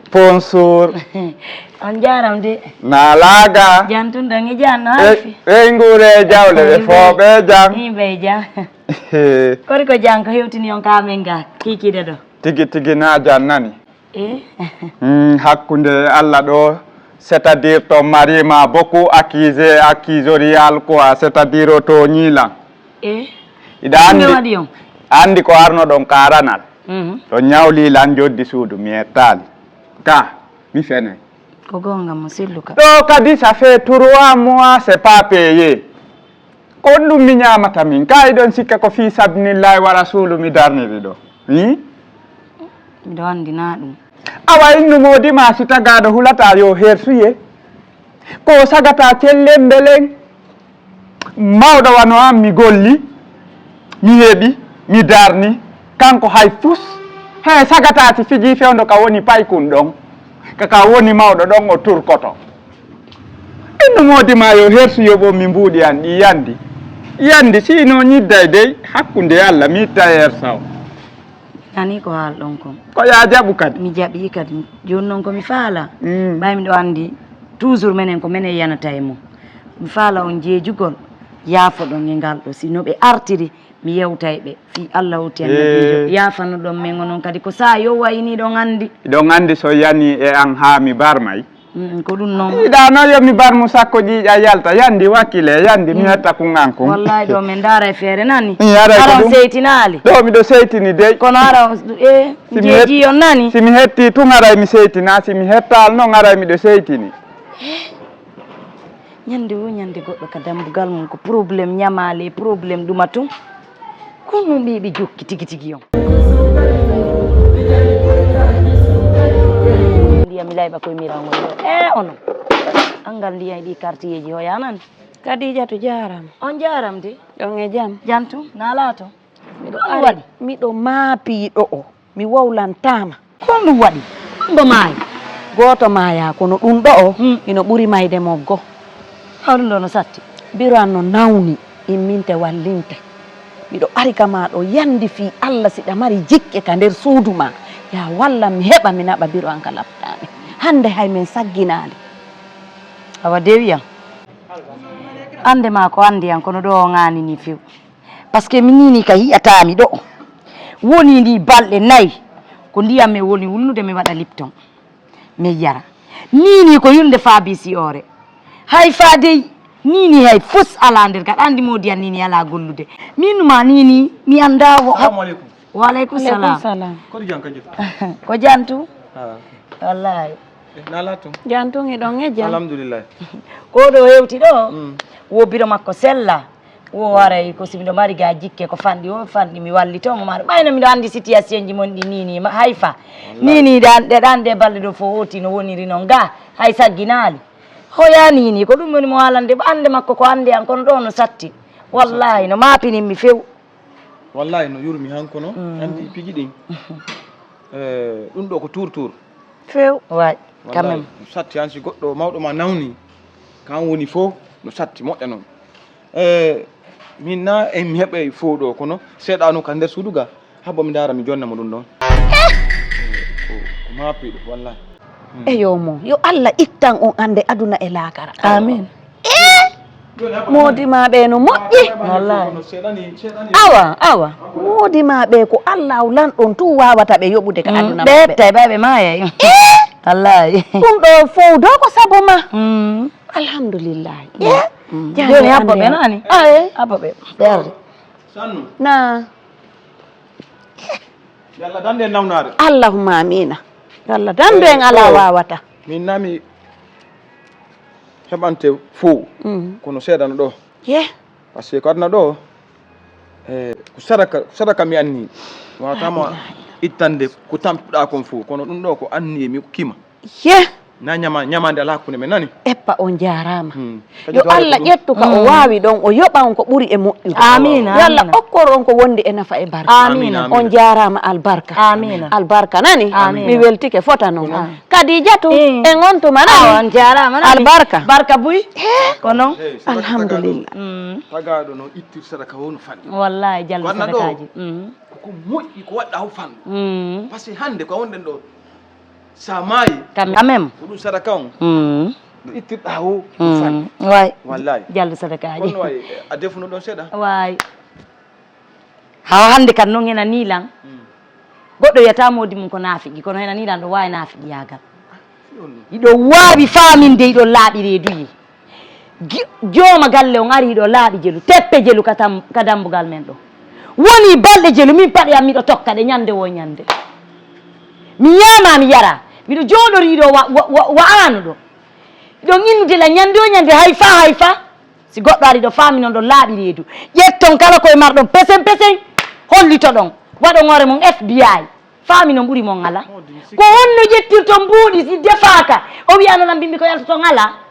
Sponsor. On jaram de. Nalaga. Jantun dangi janno hafi. Ngure jawle be fobe jang. Be jang. Kori ko jang ko hewtini on kamenga kikide do. Tigi na jannani. Hakkunde Allah do, c'est-à-dire to marima beaucoup accusorial quoi, c'est-à-dire to nyila. Ida andi ko arno don karanal. To nyawli lan joddi suudu mi ettali. Ka mi fene. Ko gonga musiluka. Do kadi ça fait 3 mois c'est pas payé. Ko dum mi nyamata min kay don sikka ko fi sabnillahi wa rasulu mi darniri do. Mi do andina dum. Awa innu modi ma sitagado hulata yo hersuye. Ko sagata tellembelen. Mawdo wano am mi golli. Mi hebi, mi darni. Kanko hay fus he sagata fiji fewndo ka woni paykun don ka woni mawdo don o turkoto inno modi ma yo hersu yobo mi mbudi an yandi sino nyidday dey hakkunde Allah mi tayer saw nani ko hal don ko ya jabu kadi mi jabi kadi jonnon ko mi faala baymi do andi toujours menen ko menen yanata e mo mi faala on jeejugol yaafo don e ngal do sino be artiri mi yewtay be fi Allah uti annabi yaafano don men onon kadi ko sa yo wayni don andi so yani e an ha mi barmay ko dum non ida no yo mi barmu sakko ji yalta yandi wakile yandi mi hatta ko nganko wallahi do men dara e fere nani aran seytinali do mi do seytini de kono ara jeji on nani si mi hetti tu ngara mi seytina si mi hettal no ngara mi do seytini nyande goddo ka dambugal mun ko problème nyamale problème dumatum kono bibi jokki tigi on ndiya mi layba koy mirango ono angal ndiya di quartier ji hoyanan Kadija to jaram on jaram de don e jam jantu nalato mi do maapi do mi wawlantama ko dum wadi mbo may goto maya kono dum do ino buri mayde moggo hawlo no satti biranno nawni imminte wallinte mido arika ma do yandi fi Allah sida mari jikke ka der suudu ma ya walla mi heba mi naba biro an kala laptami hande hay men sagginali awa dewiya ande ma ko andi an kono do ngani ni fiw parce que minini ka hiata mi do woni ndi balde nay ko ndiyam me woni wulnude mi wada lipton mi yara nini ko yulde fabisi ore hay faade nini hay fus ala nder kad andi modi an nini ala gollude minuma nini mi anda assalamu alaikum wa alaikum salam ko janka jot ko jantu wallahi nalato jantu ngi don e jam alhamdulillah ko do hewti do wo biro makko sella wo waray ko simido mari ga jikke ko fandi mi wallito mo mar bayno mi do andi situation ji mon di nini ma hayfa nini dande balde do fo hoti no woniri non ga hay sagginali hoya nini ko dum woni mo halande ande makko ko ande an kono do no satti wallahi no mapini mi few wallahi no yurmi hankono andi pigi din dum do ko tour few waaj quand même satti ansi goddo mawdo ma nawni kan woni fo no satti modde non minna e mi hebe fo do kono sedano kan der suduga habbo mi dara mi jonna mo dum don ko mapi do wallahi yo mo yo Allah ittan on ande aduna e lakara amin modi ma be no moƴƴi wallahi awa modi ma be ko Allah lan don tu wawata be yobude ka aduna be tay babe maye wallahi dum do fo do ko sabo ma alhamdulillah joni abbo be nani abbo be darde sannu na yalla dande nawnare allahumma amina yalla dande en ala wawata min nami hebante fo kono sedano do parce que ko adna do ko sadaka mi anni watama ittande ko tampuda kon fo kono dum do ko anni mi kima na nyamande ala hakkunde men nani eppa on jarama yo Allah ƴettu ka o wawi ɗon o yoɓa on ko ɓuri e moƴƴude amina yalla okkor on ko wondi e nafa e barka amina on jarama albarka amina albarka nani mi weltike fota noon Kadijatu e gontuma nani on jarama nani albarka barka buy ko noon alhamdulillah tagaɗo no ittir sadaka wonu fanɗi wallahi jallu sadakaji ko moƴƴi ko waɗɗa ho fanɗu par ce que hande ko wonɗen ɗo sa maayi quand même ko ɗum sadaka on no ittirɗa ho fanɗu way wallahi jallu sadakaji kono way a defuno ɗon seeɗa way hawa hande kan noon hena nilan goɗɗo wiyata modi mum ko naafiƴi kono hena nilan ɗo wawi naafiƴi yagal iɗo waawi faminde iɗo laaɓi reeduyi jooma galle on ari iɗo laaɓi jelu teppe jelu ka dambugal men ɗo woni balɗe jelu min paɗe am miɗo tokka ɗe ñande wo ñande mi yama mi yara miɗo jooɗoriɗo wa'anu ɗo ɗon innude la ñande o ñande hayfa si goɗɗo ari ɗo faami noon ɗo laaɓi reedu ƴetton kala koye marɗon pesen hollito ɗon waɗon hoore mon FBI faami noon ɓuuri mon ala ko honno ƴettirton mbuuɗi si defaka o wiyanolan mbimbi ko yaltoton ala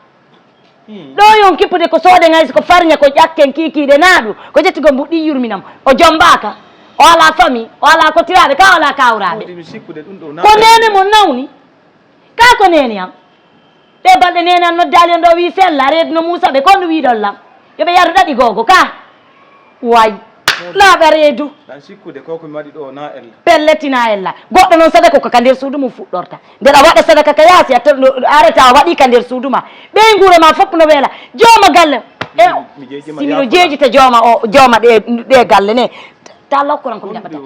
ɗo yon kippude ko soode ngaysi ko farña ko ƴakken kikiɗe naaɗu ko ƴettigo mbuɗɗi yurminam o jombaka o ala famille o ala kotiraɓe ka ala kawraɓe ko nene mon nawni ka ko nene am ɗe balɗe nene an noddali on ɗo wi fella reeduno Moussa ɓe kon ɗo wiɗon lam yoɓe yaru ɗaɗi gogo ka way laaɓa reedu tan sikkude koko mi waɗi ɗo na ella pelletina ella goɗɗo noon sadaka ko ka nder suudu mum fuɗɗorta ndeɗa waɗa sadaka ka yaasi arreta a waɗi ka nder suudu ma ɓey guuro ma fof no weela jooma galle simiɗo jeejita jooma ɗe galle ne ta lokkoran komi jaɓata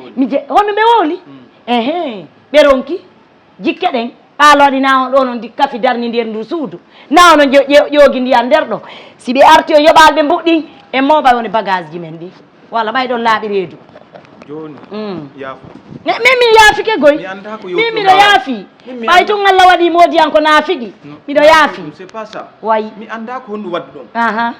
honno ɓe wowli ɓe ronki jikke ɗen ɓaaloɗi na on ɗo noon kafi darni nder ndu suudu na ono ƴoogi ndiyan nder ɗo si ɓe arti o yoɓalɓe mbuɗɗin e moɓay woni bagage ji men ɗi walla ɓay ɗon laaɓi reedu joni yaafo min mi yaafike goy min miɗo yaafi ɓay tun Allah waɗi modiyan ko naafiɗi miɗo yaafi c'est pas ça wayi mi anda ko honɗum wadde ɗon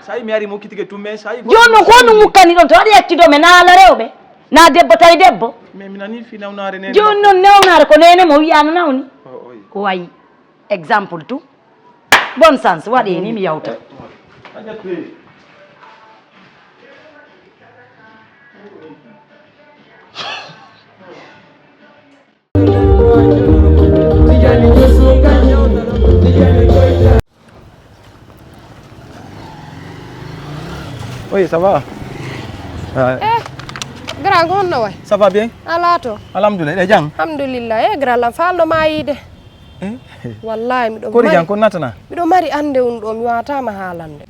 sa yi mi ari mokkitike tumme sa yi joni noon ko honɗum wukkani ɗon to waɗi accidoɓe naala rewɓe na debbo tawi debbo mais mi nani fi nawnare nene joni noon nawnare ko nene mo wiyano nawni wayi exemple tout bon sens waɗeni mi yawta Oui, ça va. Grand gonno way. Ça va bien? Alato. Alhamdulillah, jang. Alhamdulillah. Grand la fallo mayide. Wallahi mi do mari. Ko jang ko natana? Mi do mari ande un do mi wata ma halande.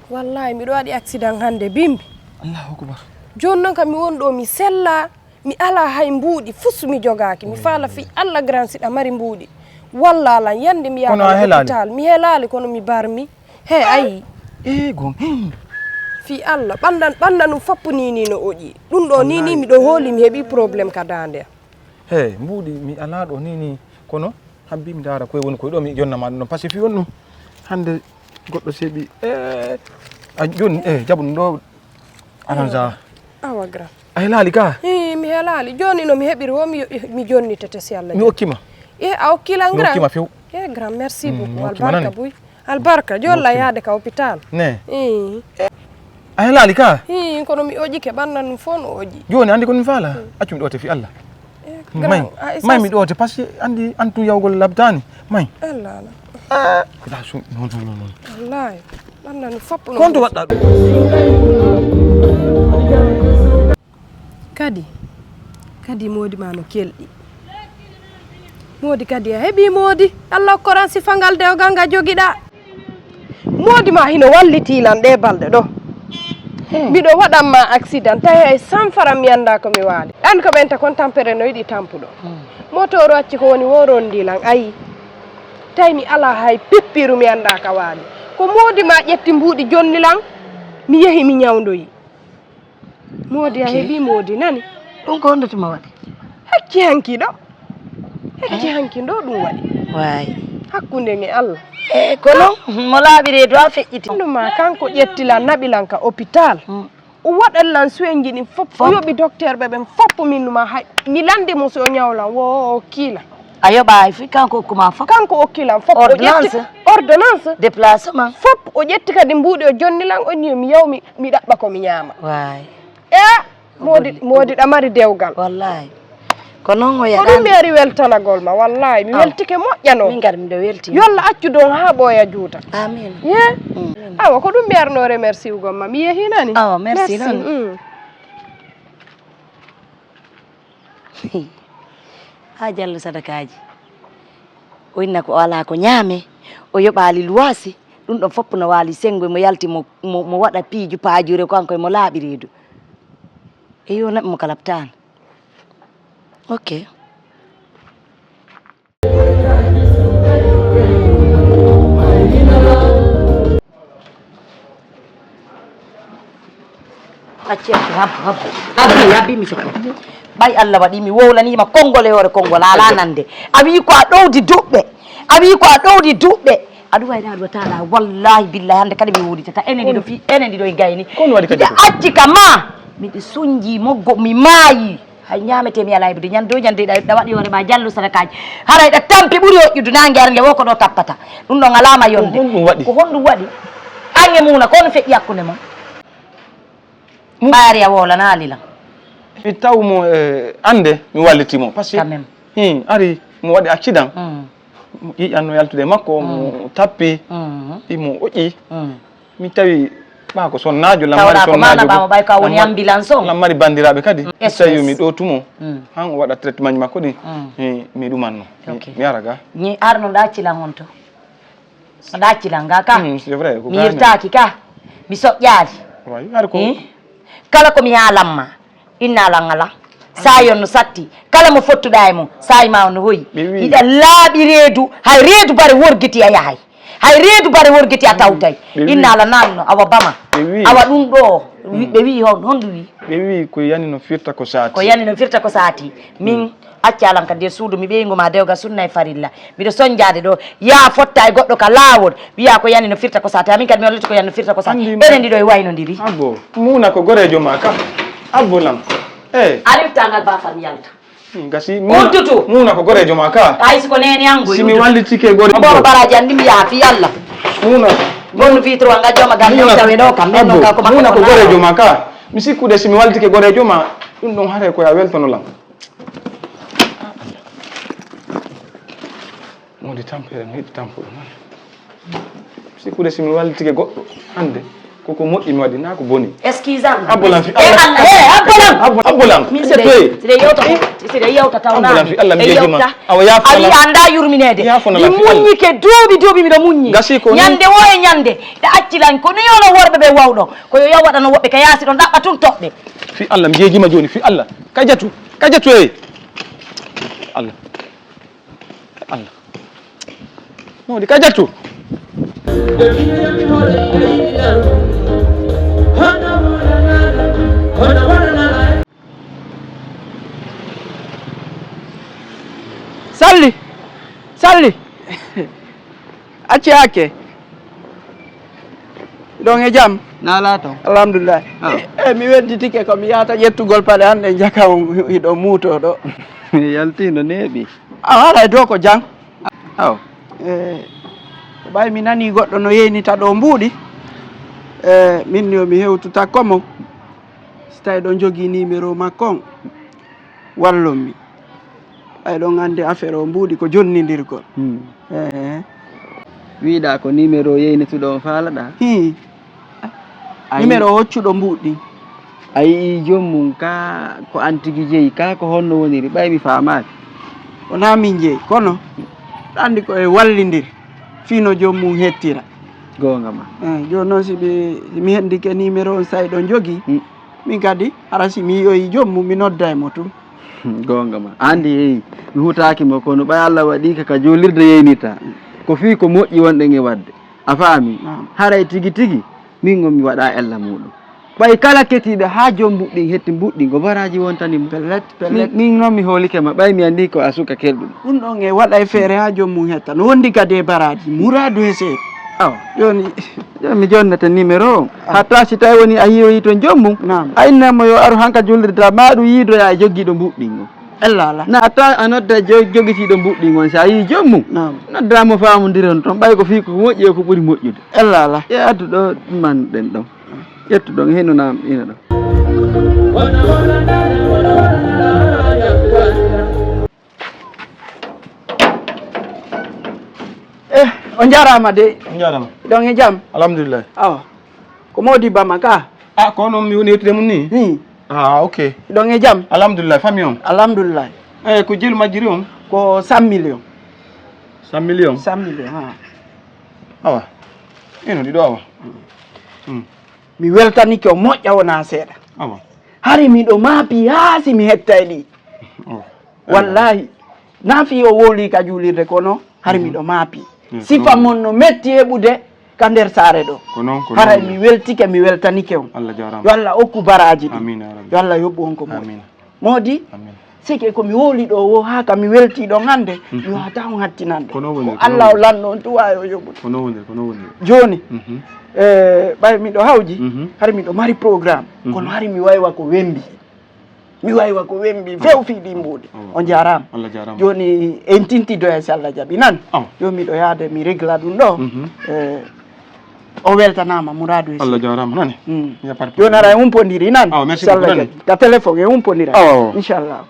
Wallahi mi do wadi accident hande bimbi. Allahu akbar. Jonnon kam mi won do mi sella mi ala hay mbuudi fusu mi jogaki mi fala fi Allah grand sida mari mbuudi. Wallahi yande mi ya hospital mi helali kono mi barmi. He ayi. Gon. Fi Allah ɓandan foppu ni no oƴi ɗum ɗo ni miɗo hooli mi heɓi probléme ka dande he mbuuɗi mi ala ɗo ni kono habbi mi dara koye woni koye ɗo mi jonnama ɗum par ce que fi wonɗum hande goɗɗo seeɓi a joni jaɓu ɗum ɗo arrange awa grand a helali ka mi helali joni no mi heɓiri wo mi jonnitete si Allah mi hokkima a hokkila grand hokkima few grand merci beaucoup albarka boy albarka jolla yaade ka hôpital ne a helali ka kono mi oƴike ɓandan ɗum fof no oƴi joni andi kono mi faala accumi ɗote fi Allah may mi ɗote par ce que andi antum yawgol labtani may Allah da sum non wallahi ɓandan ɗum foppu konto waɗɗa ɗum kadi modi ma no kelɗi modi kadi a heeɓi modi Allah hokkoran sifangal dewgal nga joguiɗa modi ma hino wallitilan ɗe balɗe ɗo miɗo waɗanma accident tawi hay sanfara mi anda ko mi waali an ko ɓenta kon tampere no yiɗi tampuɗo motoro acci ko woni worondilan ayi tawi mi ala hay pippiru mi anda ka waali ko modi ma ƴetti mbuuɗi jonnilan mi yeehi mi ñawdoyi modi a heeɓi modi nani ɗum ko hondotuma waɗi hacci hanki ɗo ɗum waɗi wayi hakkunde e Allah kono mo laaɓi reedu a feƴƴiti ɗuma kanko ƴettilan naɓilan ka hôpital o waɗallan soyji ɗin fof o yoɓi docteur ɓe ɓen foppo min numa hay mi landi mo so o ñawlan wo kiila ayo ɓawi fi kanko hokkuma fof kanko okkilam fof Ordonnance? ordonnance déplacement fof o ƴetti kadi mbuuɗi o jonnilan o ni mi yaw mi ɗaɓɓa komi ñaama way modi ɗamari dewgal wallahi ko noon o ko ɗum mi ari weltanagol ma wallahi mi weltike moƴƴano min kadi miɗo welti yolla accu don ha ɓooya juuta amin ye awa ko ɗum mi arno remercie ugol ma mi yehinani awa merci noon ha Diallo sadakaji o inna ko ala ko ñaame o yoɓali luwasi ɗum ɗon fopp no waali sengo mo yalti mo waɗa piiju paajure kanko mo laaɓi reedu e yo naɓe mo kalabtano ok acci habbi mi sikka ɓay Allah waɗi mi wowlanima konngol e hoore konngol ala nande a wi ko a ɗowdi duɓɓe aɗum wayno aɗa wataɗa wallahi billahi hande kadi mi woditata enen ɗiɗo e gayni miɗe acci ka ma miɗe soñji moggo mi maayi hay ñamete mi ala hebde ñande o ñande ɗa waɗi hoore ma Diallo sadakaji haray ɗa tampi ɓuuri hoƴƴude nangue arde wo ko ɗo tappata ɗum ɗon alama yonde ko honɗum waɗi an e Muna kono feƴƴi hakkude mon ɓaari a wolana alilam mi tawmo ande mi wallitimo par ce que ari mo waɗi accident ƴiƴanno yaltude makko mo tappi imo oƴƴi mi tawi ɓa ko sonnajo lammari sonnajo ɓay ka woni ambulance o lammari bandiraɓe kadi tawi mi ɗo tumo han o waɗa traitement ji makko ɗi mi ɗumanno mi ara ga ni arno ɗa accilan on to ɗa accilan ga ka c'est vrai mi yirtaki ka mi soƴƴaali ari ko kala komi haalanma innalan ala sa yon no satti kala mo fottuɗa e mum sayi ma no hoyi hiɗa laaɓi reedu hay reedu bare worgiti a yahay hay reedu bare worgiti a tawtay innala nanno awa bama awa ɗum ɗo ɓe wi honɗum wi ɓe wi ko yani no firta ko saati min accalan ka nder suudu mi ɓeygoma dewga sunna e farilla miɗo soñjade ɗo ya fotta e goɗɗo ka laawol wiya ko yani no firta ko saati amin kadi mi hollita ko yani no firta ko saati ɓenen ɗiɗo e waynodiri abbo Muna ko gorejo ma kam abbo lam ariftangal bafam yalta gasi uddutu Muna ko gorejo ma ka ay siko nene ango simi wallitike gore boro baraji andi mi yaafi yalla Muna gonno vitre wanga joma gam tawe ɗo kam nden noon ka ko Muna ko gorejo ma ka mi sikkude simi wallitike gorejo ma ɗum ɗon haare koya weltono lam modi tampere no yiɗi tampuɗo man sikkude simi wallitike goɗɗo hande koko moƴƴi mi waɗi na ko boni excuse am abbolam fi abbolam min side yewta abbolam fi Allah mi jejima awa awi anda yurminede mi muñike duuɓi miɗo muññi ñande wo e ñande ɗe accilan ko ni yono worɓe ɓe wawɗo koyo yaw waɗano woɓɓe ka yaasi ɗon ɗaɓɓa tun toɓɓe fi Allah mi jejima joni fi Allah kajatu e Allah modi kajatu salli acci hakke ɗon e jaam nalato alhamdulillah mi wedditike komi yahata ƴettugol paɗe hande jakam hiɗo muuto ɗo yaltino neeɓi a haɗa dow ko jang aw ɓay mi nani goɗɗo no yeynita ɗo mbuuɗi min yo mi hewtutakko mo so tawi ɗon jogii numéro makko on wallon mi ɓay ɗon andi affaire o mbuuɗi ko jonnidirgol wiiɗa ko numéro yeynituɗo o faalaɗa numéro hoccuɗo mbuuɗɗi a yii jommum ka ko an tigi jeeyi ka ko honno woniri ɓay mi faamaaki wona min jeeyi kono andi ko e wallidir fino jommum hettira gonga ma joni noon mi hendike numéro on sayi ɗon jogii min kadi hara si mi yiyoyi jommum mi nodda e mo tum gonga ma andi yeyi mi hutaaki mo kono ɓay Allah waɗi ka joolirde yeynita ko fii ko moƴƴi wonɗen e wadde a faami haray tigi tigi min gon mi waɗa ella muɗum ɓay kala kettiɗo ha joom mbuɗɗi hetti mbuɗɗi go baraji wontanimo min noon mi hoolike ma ɓay mi andi ko a suka kelɗuɗo ɗum ɗon e waɗa e feere ha jommum hetta no wondi kadi e baraji muradu e seeɗa aw joni mi jonnata numéro o hatta si tawi woni a yiyoyi toon jommum a innamo yo aru hanka jullirta ma ɗum yiidoya e jogguiɗo mbuɗɗi ngo Allah na ata a nodda jogitiiɗo mbuɗɗi ngon sa yii jommum noddamo faamodiron toon ɓay ko fii ko moƴƴi e ko ɓuri moƴƴude Allah e addu ɗo ɗumanɗen ɗon ƴettu ɗon hennunam ina ɗon on jarama de jarama ɗon e jaam alhamdulillah awa ko Mody Bama ka ko noon mi woni yettude mum ni ok ɗon e jaam alhamdulillah famille on alhamdulillah eyi ko jelu majjiri on ko 100 millions 100 millions 100 millions awa ino ɗiɗo awa mi weltanike o moƴƴa wona seeɗa awa hari miɗo maapi haasi mi hettay ɗi wallahi naafi o wowli ka juulirde kono hari miɗo maapi sifa mon no metti heɓude ka nder saare ɗo haray mi weltike mi weltanike on yo Allah okku baraji ɗi yo Allah yoɓɓu on ko moƴƴi Mody sike komi wowli ɗo wo ha ka mi welti ɗon hannde mi wata on hattinande ko Allah o lanno on tuwa o yoɓude joni ɓay miɗo hawji hari miɗo mari programme kono hari mi waywa ko wembi few fiiɗi mbuuɗi on jarama joni en tintidoya si Allah jaaɓi nan joni miɗo yaade mi régla ɗum ɗo o weltanama Mouradou Allah jarama nani joni ara e humpodiri nan si Allah jaaɓi ka téléphone e humpodira inchallah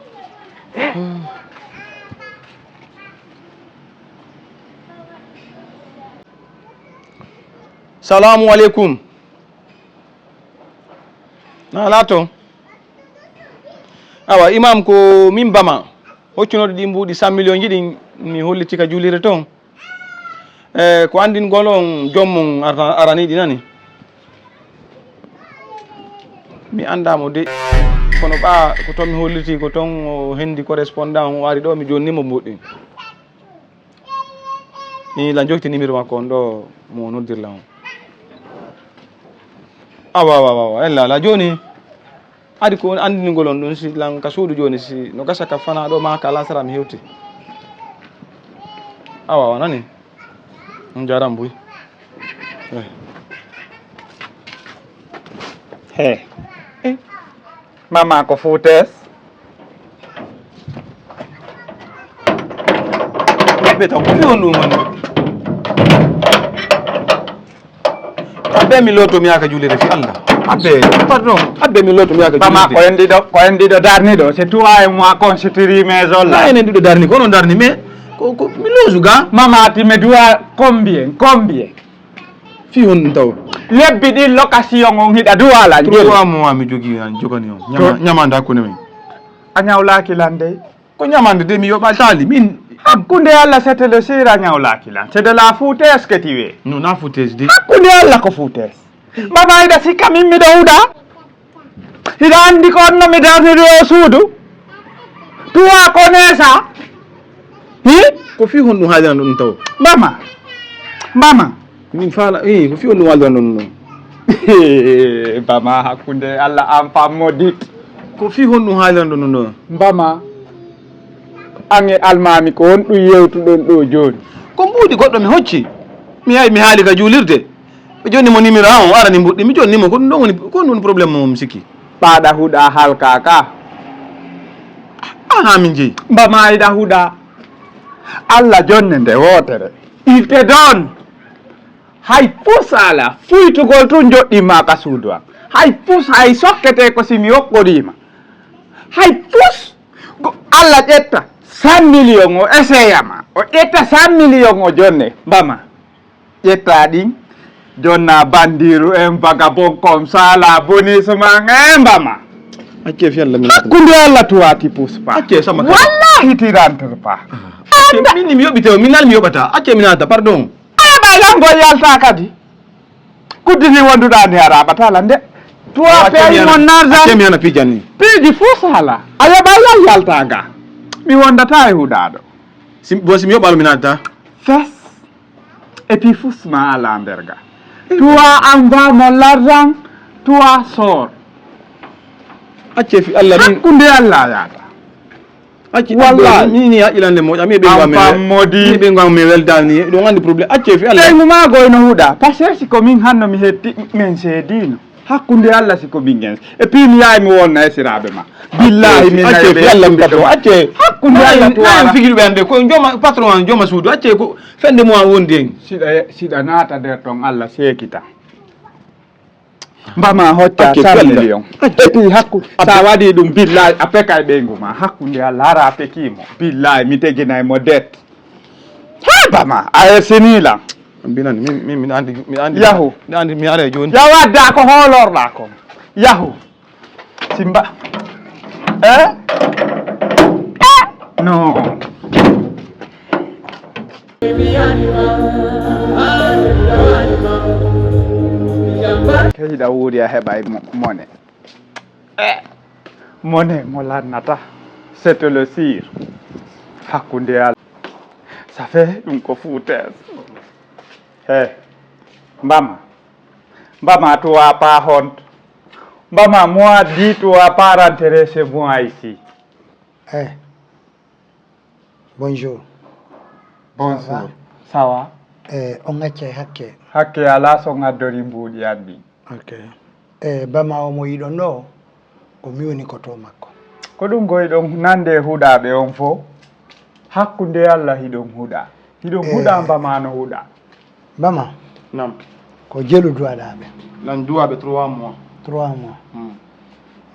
salamu aleykum na laato awa imam ko min Bama hoccunoɗo ɗi mbuuɗi 100 millions jiɗi mi holliti ka juulire toon ko andingol on jommum araniɗi nani mi andamo de kono ɓa ko toon mi holliti ko toon o hendi correspondant o ari ɗo mi jonnimo mbuɗɗi mi la jokti numéro makko on ɗo mo noddirla on awa ella joni adi ko andinigol on ɗum si lan ka suudu joni si no gasa ka fana ɗo ma ka lansara mi hewti awa nani on jaram boy mama ko Foutés ɓe taw ko fi on ɗum wonde abbe mi loto mi yaka julire fi Allah abbe mi loto mi yaka julire mama ko en ɗiɗo darni ɗo c'est toi et moi constitue maison là enen ɗiɗo darni ko onon darni mais ko mi losu ga mama ti me doit combien fi on taw lebbi ɗi location on hiɗa duwala 3 mois mi jogui an jogani on ñamande hakkude men a ñawlaki lan de ko ñamande de mi yoɓa tali min hakkunde Allah c'était le sira ñawlaki lan c'est de la Foutés que tu es non na Foutés de hakkunde Allah ko Foutés mama hiɗa sikka min miɗo huɗa hiɗa andi ko onno mi darniri o suudu tuwa ko nesa ko fi hon ɗum haalirano ɗum taw mama min faala ko fi on ɗum haalirano ɗum noon Bama hakkunde Allah an fammodit ko fi hon ɗum haalirano ɗum ɗon Bama an e almami ko won ɗum yewtuɗon ɗo joni ko mbuuɗi goɗɗo mi hocci mi yahi mi haali ka juulirde ɓe jonni mo numéro an o arani mbuɗɗi mi jonnimo ko ɗum ɗon woni probléme mo mi sikki ɓaɗa huuɗa halka ka ha min jeeyi Bama yiɗa huuɗa Allah jonne nde wotere il te donne hay pus ala fuytugol tun joɗɗima ka suudu am hay pus hay sokkete ko simi hokkorima hay pus Allah ƴetta 100 millions o essayama o ƴetta 100 millions o jonne Bama ƴetta ɗin jonna bandiru en vagabond comme ça la bonissement en Bama acce fi Allah mi hakkunde Allah tuwati pus pa acce sama wallahi ti rentre pas min mi yoɓite o min nal mi yoɓata acce mi nata pardon aɗa yangol yalta kadi kuddini wonduɗa ni a raɓatala nde toi paye mon argent mi hana pijani piiji fuu sala a yoɓa yalta ga mi wondata e huɗaɗo bo simi yoɓalo mi natata fes et puis fusma ala nder ga toi envoie mon l'argent toi sors acce fi Allah hakkunde Allah yaata acci wallahi ni haƴilande moƴƴa mi ɓe gam mi weldani ɗum andi probléme acce fi Allah ɓeygu ma goyno huuɗa par ce que si ko min hanno mi hetti min seedino hakkunde Allah siko bingen e puis mi yaay mi wonna e sirabe ma billahi min acce yalla mbato acce hakkunde Allah to na figir bende ko joma patron joma suudu acce ko fende mo wondi en sida naata der ton Allah sekita mbama hocca 100 million et puis hakku sa wadi dum billahi apeka e benguma hakkunde Allah ara pekimo billahi mi tegina e mo det ha bama ay senila binan mi andi yahu mi are joni ya wadda ko holorda ko yahu simba no kayida wuri a heɓay mone mone mo lannata c'est le sire hakkunde Allah ça fait ɗum ko foutaise mbama toi pas honte mbama moi dis toi pas rentrer chez moi ici bonjour bonjour ça va on acce hakke ala so ngaddori mbuuɗi anndi ok bama omo yiɗon ɗo ko mi woni koto makko ko ɗum goyɗon nande huɗaɓe on fof hakkunde Allah hiɗon huɗa mbama no huɗa bama nam ko jelu duwaɗaɓe nan duwaɓe 3 mois 3 mois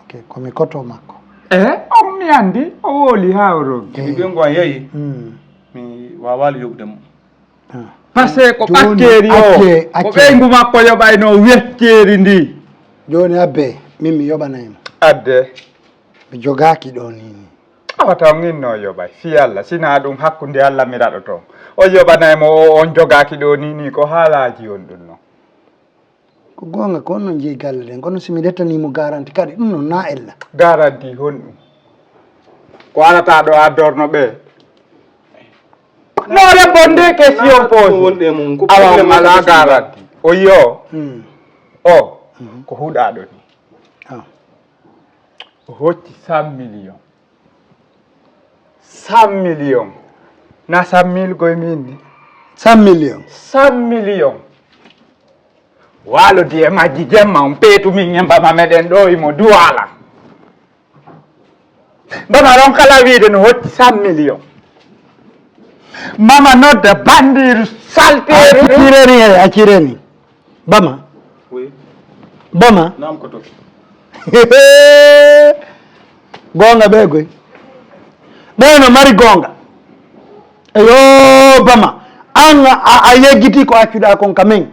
ok komi koto makko on mi andi o wooli ha o ronki mi ɓen go yeyi mi wawali yoɓde mo par ce que ko ɓakkeri o ko ɓeygu makko yoɓayno wecceri ndi joni abbe min mi yoɓanaymo adde mi jogaki ɗo nini awata on inno yoɓay fi Allah sina ɗum hakkunde Allah mi raɗo toon o yoɓanaymo on jogaki ɗo nini ko haalaji on ɗum noon ko gonga ko on non jeeyi galle ɗen kono somi rettanimo garanti kadi ɗum noon na ella garanti honɗum ko alata ɗo addorno ɓe no répondre question pose awam ala garanti o yo o ko huɗaɗo ni o hocci 100 millions 100 millions na 100 000 goye min ni 100 millions 100 millions walodi e majji jemma on peetumin e mbama meɗen ɗo imo duwala mbama ɗon kala wiide no hocci 100 millions mama nodda bandiru salteru accireni bama bama nam ko to gonga ɓe goy ɓeno mari gonga eyo bama an a yeggiti ko accuɗa kon kamen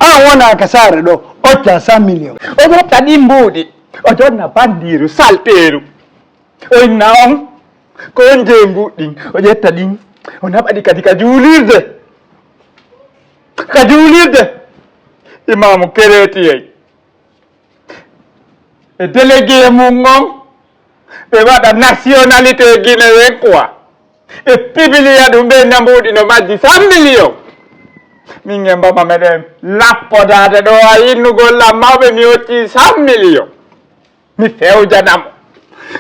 an wona ka saare ɗo occa 100 millions o jotta ɗi mbuuɗi o jonna bandiru salteru o inna on ko on jeyi mbuɗɗin o ƴetta ɗin o naɓaɗi kadi ka juulirde imamu keretiyey e délégué mum on ɓe waɗa nationalité guinéen quoi e pibiliya ɗum ɓe nambuɗi no majji 100 millions min e mbama meɗen lappodade ɗo a innugol am mawɓe mi hocci 100 millions mi fewjanamo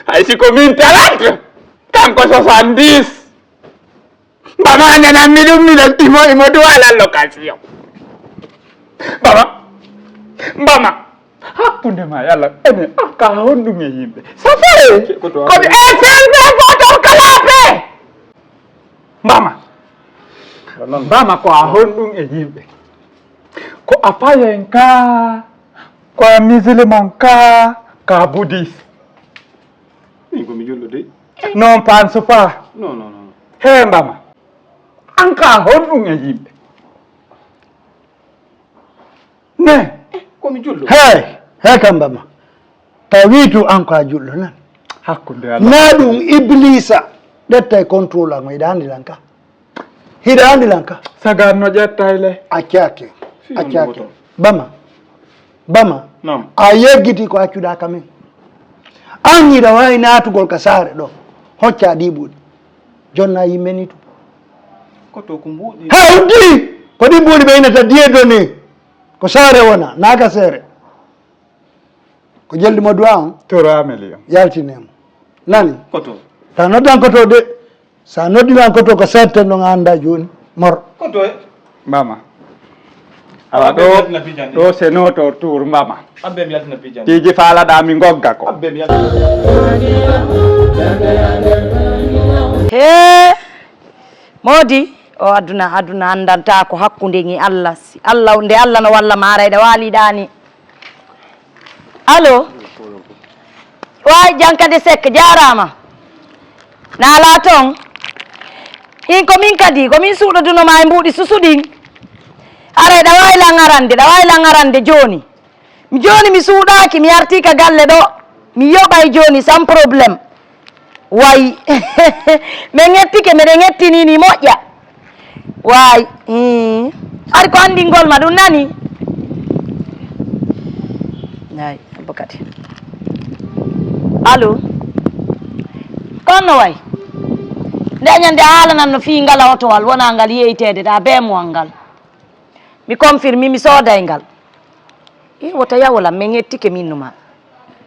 hay siko min 30 kanko 70 mbama nananmi ɗum miɗon imo duwala location mbama hakkunde ma yalla ene akka honɗum e yimɓe ça fait komi infiltré goton kalape mbama ko a honɗum e yimɓe ko a payen ka ko a musulman ka bouddhiste komi julɗo de non pense pas non he mbama an ka honɗum e yimɓe ne komi julɗo he kam bama tawi tu an ko a julɗo nan hakkunde na ɗum iblisa ɗetta e contrôle ango hiɗa andilan ka sagan no ƴetta le acce bama nam a yeggiti ko accuɗa kamen an hiɗa wawi natugol ka saare ɗo hocca ɗiɓuɗi jonna yimɓe ni tu koto ko mbuuɗi ha uddi ko ɗi mbuuɗi ɓe inata diyedo ni ko saare wona naga seere ko jelɗimo duwa on 3 millions yaltinemo nani koto ta noddan koto de sa noddima koto ko serten ɗo anda joni mor koto mbama ala ɗo seno to tour mbama abbe mi yaltina pijan tiji faalaɗa mi gogga ko abbe mi yaltina he Modi o aduna andanta ko hakkunde ngi Allah si Allah nde Allah no walla marayda waliɗani allo way jankade Seck jarama nala ton in komin kadi komin suuɗodunoma e mbuuɗi susuɗin are ɗa wawi langarande joni mi suuɗaki mi artika galle ɗo mi yoɓay joni sans probléme wayi min ŋettike miɗen ŋettinini moƴƴa wayi ari ko andingol ma ɗum nani ay abba kadi allo konno way ndeñande haalanan no fi ngala otowal wona ngal yeytede ta bemuwal ngal mi confirme mi sooday ngal i wota yawolam min ŋettike min numa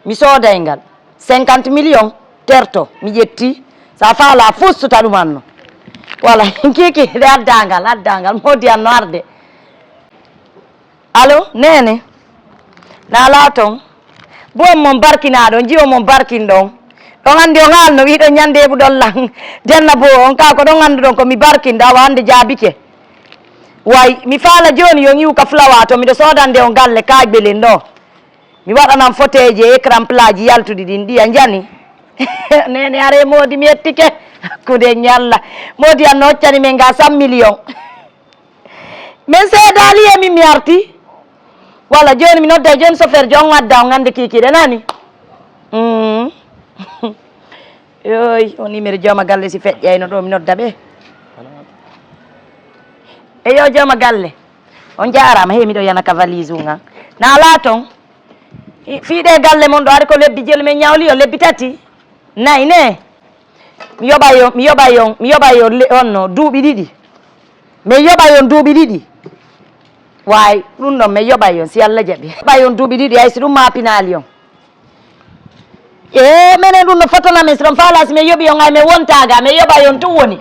mi sooday ngal 50 millions terto mi ƴetti sa faala fustuta ɗumanno voilà kiki de addangal Modi anno arde allo nene nala ton buwon mon barkinaɗon jiwo mon barkin ɗon ɗon andi on haalno wiɗon ñande heɓuɗon lan denna bo on ka ko ɗon anduɗon komi barkinɗa awa hande jaabike way mi faala joni yon iwka flawa to miɗo sodande on galle kaƴɓelen ɗo mi waɗanan foteji e écran plat ji yaltuɗi ɗin ɗiya jani nene are Modi mi yettike hakkude ñalla Modi anno hoccani men ga 100 millions min seedali e min mi arti walla joni mi nodda joni chauffeur jo on adda on ande kikiɗe nani yoy o numéro jooma galle si feƴƴayno ɗo mi nodda ɓe eyo jooma galle on jarama he miɗo yana ka valise ungan na ala ton fiiɗe galle mon ɗo ari ko lebbi jelu men ñawli yo lebbi tati nayi ne mi yoɓay yo onno duuɓi ɗiɗi min yoɓay on duuɓi ɗiɗi way ɗum ɗon min yoɓay on si Allah jaɓi yoɓay on duuɓi ɗiɗi hay si ɗum mapinali on minen ɗum no fotona min soɗon faala si min yoɓi on hay min wontaga min yoɓay on tun woni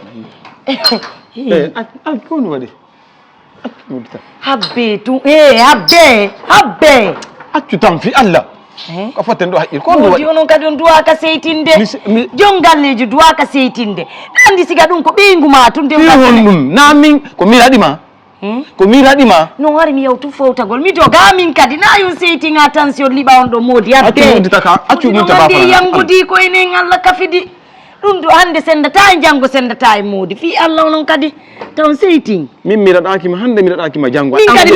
kono waɗi habbe tun habbe accu tan fi Allah ko fotten ɗo haqqil ko Modi onon kadi on duwaka seytinde jon galleji duwaka seytinde andi siga ɗum ko ɓeygu ma tun hon ɗum na min ko miraɗima ko miraɗima non wari mi yewtu fowtagol mi doga min kadi na yon seytinga tension liɓa on ɗo Modi habbeande yangudi ko enen Allah kafidi ɗum ɗo hande sendata e janggo sendata e Modi fi Allah onon kadi taw seytin min miraɗakima hande miraɗakima janggo min kadi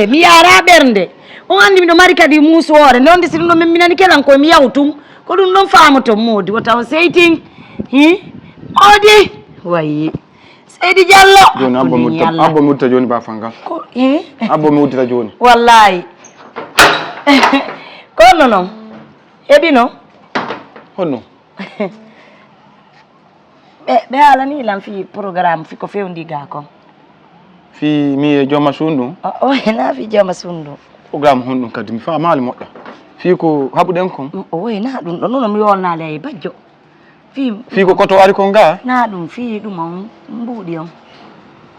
mi yara ɓernde on andi miɗo mari kadi musuwore nde onde si ɗum ɗo min minani kelan koye mi yawtum ko ɗum ɗon famaton Modi o taw seytin Modi wayi Seydi Diallo joni abbo mi uddita joni ba fangal abbo mi uddita joni wallahi kono noon heɓino honno ɓe haalani lan fi programme fi ko fewndi ga kon fi mi e jooma sundu o hena fi jooma sundu programme honɗum kadi mi famali moƴƴa fi ko haɓuɗen kon o woyna ɗum ɗo noon mi wolnale e bajjo fi ko koto ari kon ga na ɗum fi ɗum on mbuuɗi on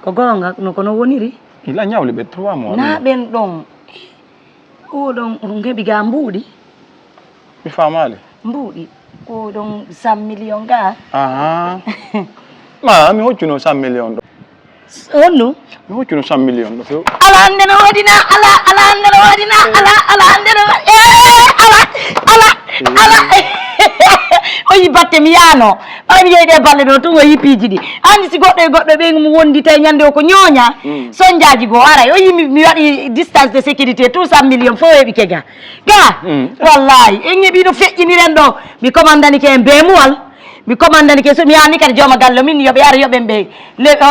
ko gonga no kono woniri ila ñawle ɓe 3 mois na ɓen ɗon oɗon ɗum heɓi ga mbuuɗi mi famali mbuuɗi ko ɗon 100 millions ga ma mi hoccuno 100 millions ɗo honno mi hoccuno 100 millions ɗo few ala hande no waɗina ala hande no waɗina ala hande no ala o yi batte mi yaano ɓaymi yeyɗe balle ɗo tun o yi piiji ɗi andi si goɗɗo e goɗɗo ɓe mo wondita e ñande o ko ñooña sonjaji goo aray o yi mi waɗi distance de sécurité tout 100 millions fo heɓi ke ga wallahi en heeɓi no feƴƴiniren ɗo mi commandani ke en beemuwal mi commandani ke so mi yani kadi jooma galle min yoɓe ara yoɓen ɓe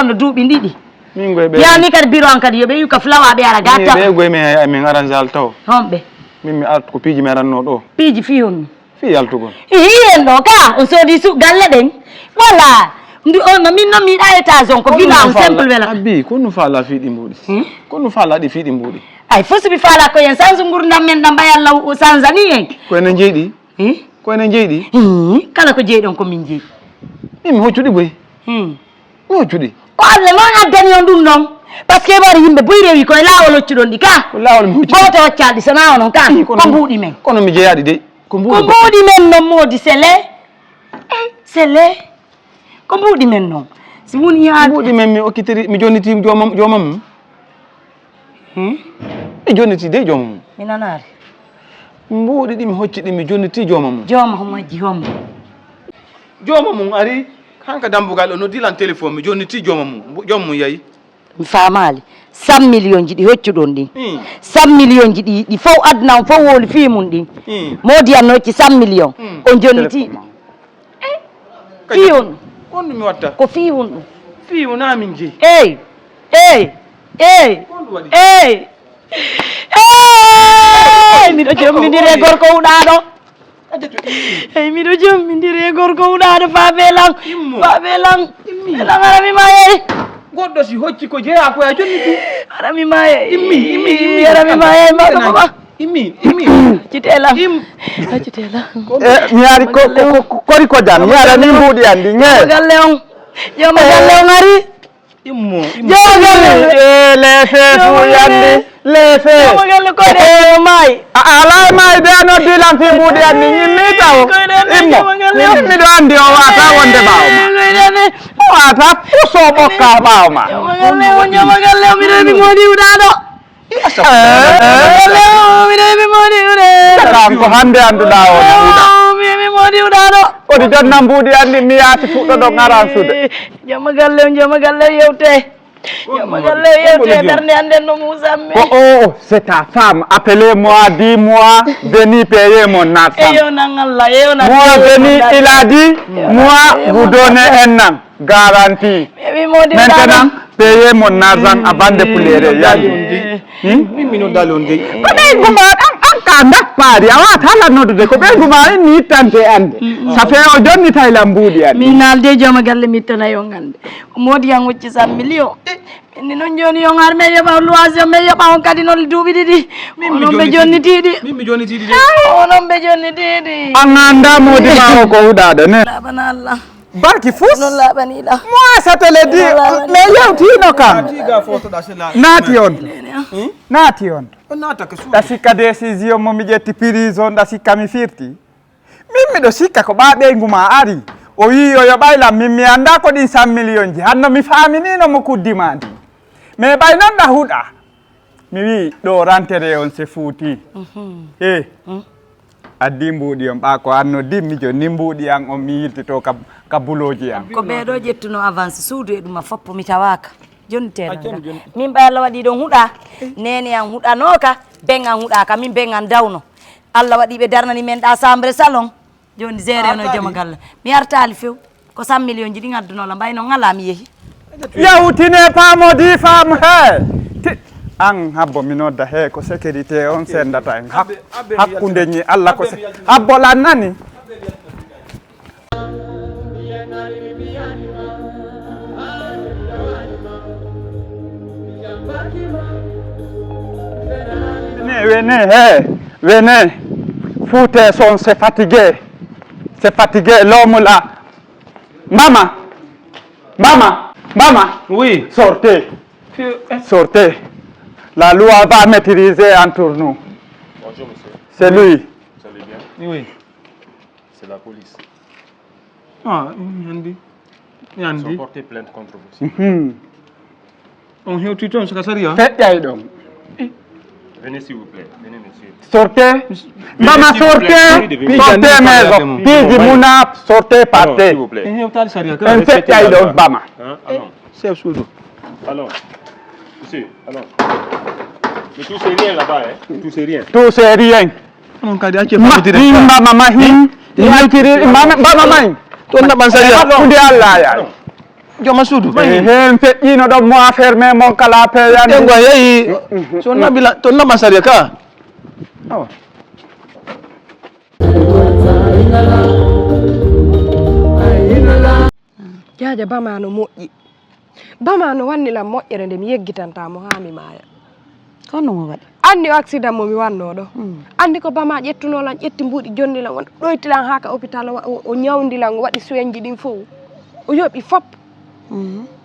onno duuɓi ɗiɗi mi yani kadi bureau an kadi yoɓe yuka flawa ɓe ara gata ɓe goye min arrangeal taw honɓe min mi artu ko piiji mi aranno ɗo piiji fi honno fi yaltugol hiyen ɗo ka on soodi galle ɗen voilà ono min noon miiɗa étage on ko villa on simple wela abbi ko nu faala fiiɗi mbuuɗi ko nu faala ɗi fiiɗi mbuuɗi ay fof somi faala ko yen sans gurdam men ɗam mbayallah sansani en ko enen jeyɗi ko enen jeyɗi kala ko jeyɗon komin jeeyi min mi hoccuɗi boy mi hoccuɗi ko Allah noon addani on ɗum ɗon parce que bari yimɓe boyi rewi koye laawol hoccuɗon ɗi ka ko laawol mi hucci goto hoccaɗi sona onon ka ko mbuuɗi men kono mi jeeyaɗi de ko ko mbuuɗi men noon Mody sele ko mbuuɗi men noon si woni haa mbuuɗi men mi okkitiri mi jonnitima joomam mi jonniti de joomam mi nanaari mbuuɗi ɗi mi hocci ɗi mi jonniti joomam jooma ho majji hombo joomam ari hanka dambugal o no dilan téléphone mi jonniti joomam joomum yayi mi faamaali 100 million ji ɗi hoccuɗon ɗin 100 million ji ɗi fof aduna on fof wooli fii mum ɗin Mody an no hocci 100 million on jonniti fii on honno mi watta ko fii on ɗum fii o naa min jeyi miɗo jommidire gorko huɗaɗo miɗo jommidire gorko huɗaɗo Fabélan Fabélan arami maye goɗɗo si hocci ko jeeya ko ya jonniti arami maye immi arami maye maɗo baba immi Citelam mi yaari kori ko jam mi yaara ni mbuuɗi andi galle on jooma galle on ari immo jooma galle leefe fu yandi leefe jooma galle koyɗe maayi alay mayi de ano dilan fi mbuuɗi andi ñimmi taw immo miɗo andi o wata wonde ɓaawo ma o wata puso ɓokka ɓaawo ma jooma galle o miɗo heɓi Mody huɗaɗo ko hande annduɗa o mi heɓi Mody huɗaɗo kodi jonna mbuuɗi andi mi yaati fuɗɗoɗo ngaran sude jooma galle yewte jooma galle yewte ɓernde anden no musammi c'est ta femme appelez-moi dis-moi Béni payez mon argent eyo nan Allah eyo nan moi Béni il a dit moi vous donnez un an garantie maintenant payez mon argent avant de pouler yaji min mino dali on dey ko ɓey guma an ka dakpaari a wata hala noddude ko ɓey guma inni yittante ande ça fait o jonnita ila mbuuɗi andi min naalde jooma galle mi ittana yo gande Mody han hocci 100 million inni noon joni yon har me yoɓa loisir me yoɓa on kadi noon duuɓi ɗiɗi onon ɓe jonnitiɗi min mi jonnitiɗi de onon ɓe jonnitiɗi an anda Mody ma o ko huɗaɗo ne laɓana Allah barki fus non laɓaniɗa moi ça te le dit mais yewtino kam tiga fotoɗa sela naati on naati on on naata ko ɗa sikka décision momi ƴetti prison ɗa sikka mi firti min miɗo sikka ko ɓaɓeygu ma ari o wi o yoɓaylam min mi anda ko ɗin 100 million ji hanno mi faaminino mo kuddima ndi mais ɓay noon ɗa huɗa mi wi ɗo rantere on se fuuti addi mbuuɗi on ɓa ko anno dimmi joni mbuuɗi an on mi yiltito ka buloji an ko ɓeeɗo ƴettuno avance suudu e ɗuma foppo mi tawaka joni teɗa min ɓay Allah waɗi ɗon huuɗa nene an huuɗanoka ben an huuɗaka min ben an dawno Allah waɗi ɓe darnani men ɗa chambre salon joni géré no jooma galle mi artali few ko 100 million ji ɗi gaddunola mbay noon ngala mi yeehi yawtine paamodi faam he an habbo mi nodda he ko sécurité on sendata en hakkunde ñi Allah ko habbolan nani venez Fouté son c'est fatigué l'homme là maman oui sortez la loi va maîtriser entre nous. Bonjour monsieur. C'est lui. Vous allez bien? oui C'est la police. Yandi Ils ont porté plainte contre vous. on hewti toon saka sariya feƴƴay ɗon Venez s'il vous plaît. Venez monsieur. sortez mama sortez maison piiji muna sortez partez S'il vous plaît. en hewtali sariya en feƴƴay ɗon bama Hein? Allons. chef suudu Allons. Monsieur, allons. Ne touchez rien là-bas, hein? Ne touchez rien. tout c'est rien onon kadi acce famidire hin mbama ma hin yaltiri mbama ma toon naɓan sariya hakkude Allah yaay jooma suudu hen feƴƴino ɗon mo affaire mais mon kala peyande ɗengo a yeehi so naɓila toon naɓan sariya ka awa jaaja bamano moƴƴi bamano wannilam moƴƴere nde mi yeggitantamo ha mi maaya kono mo waɗi andi o accident mo mi wanno ɗo andi ko bama ƴettunolan ƴetti mbuuɗi jonnilan won ɗoytilan ha ka hôpital o ñawdilan o waɗi soin ji ɗin fof o yoɓi fop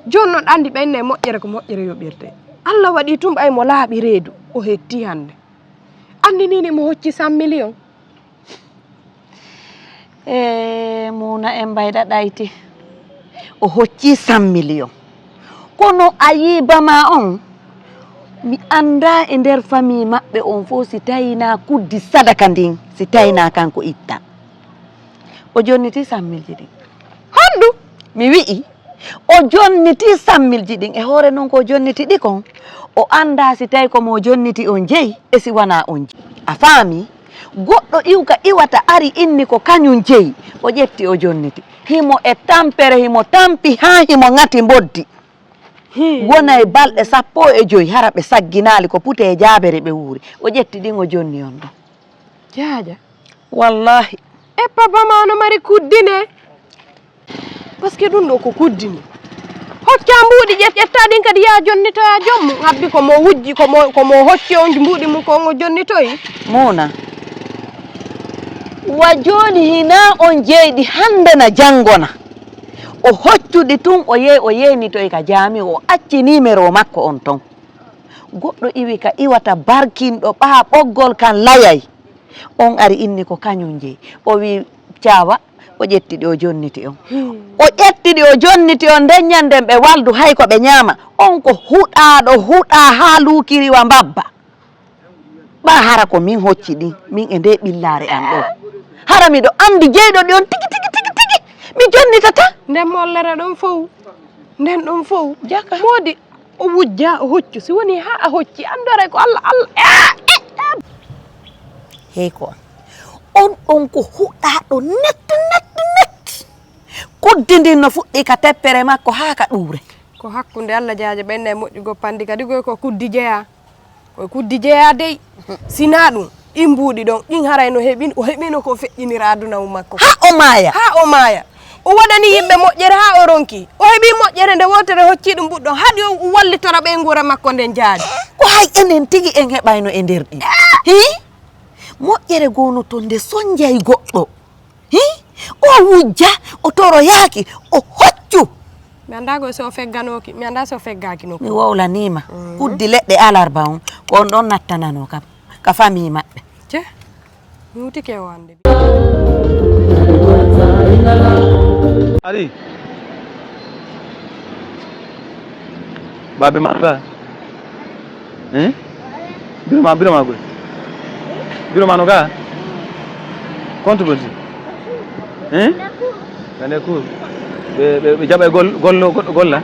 joni noon andi ɓenne moƴƴere ko moƴƴere yoɓirte Allah waɗi tum ɓay mo laaɓi reedu o hetti hande andi nini mo hocci 100 millions Muna en mbayɗa ɗayti o hocci 100 millions kono a yibama on mi anda e nder famille maɓɓe on fof si tawina kuddi sadaka ndin si tawina kanko itta o jonniti 100 mille ɗin honɗu mi wi'i o jonniti 100 mille ɗin e hoore noon ko jonniti ɗi kon o anda si tawi komo jonniti on jeeyi e si wona on jeeyi a faami goɗɗo iwka iwata ari inni ko kañum jeeyi o ƴetti o jonniti himo e tampere himo tampi ha himo ŋati boddi wona e balɗe 15 hara ɓe sagginali ko pute e jaabere ɓe wuuri o ƴetti ɗin o jonni on ɗon jaaja wallahi e papa ma no mari kuddine par ce que ɗum ɗo ko kuddini hocca mbuuɗi ƴetta ɗin kadi ya jonnitoya jommu habbi komo wujji komo hocci on mbuuɗi mum ko o jonnitoyi Muna wa joni hina on jeyɗi hande na janngona o hoccuɗi tun o yeynitoy ka jaami o acci numéro makko on ton goɗɗo iwi ka iwata barkinɗo ɓaa ɓoggol kan layay on ari inni ko kañum jeeyi o wi cawa o ƴettiɗi o jonniti on o ƴettiɗi o jonniti on nden ñanden ɓe waldu hay ko ɓe ñaama on ko huɗaɗo huɗa ha luukiriwa mbabba ɓa hara ko min hocci ɗin min e nde ɓillare an ɗo hara miɗo andi jeyɗo ɗi on tigi mi jonnitata nden mollere ɗon fof nden ɗon fof jaka moodi o wujja o hoccu si woni ha a hocci andore ko Allah hey ko on ɗon ko huɗaɗo net koddi ndin no fuɗɗi ka teppere makko ha ka ɗuure ko hakkunde Allah jaaje ɓenne moƴƴugo pandi kadi goy ko kuddi jeeya koye kuddi jeeya dey sina ɗum ɗin mbuuɗi ɗon ɗin haray no heɓin o heɓino ko feƴƴinira aduna mum makko ha o maaya o waɗani yimɓe moƴƴere ha o ronki o heɓi moƴƴere nde wotere hocci ɗum mbuɗɗon haɗi o wallitora ɓe ngura makko nden jaaji ko hay enen tigi en heɓayno e nder ɗi moƴƴere gono to nde soñjay goɗɗo o wujja o toroyaki o hoccu mi anda go so fegganoki mi anda so feggaki nokku mi wowlanima kuddi leɗɗe alarba on ko on ɗon nattanano kam ka famille maɓɓe je mi wutike o hande Ali babe maɗa biro ma goy biro ma no ga compte bonsi ane cool ɓe jaɓa e gollo goɗɗo golla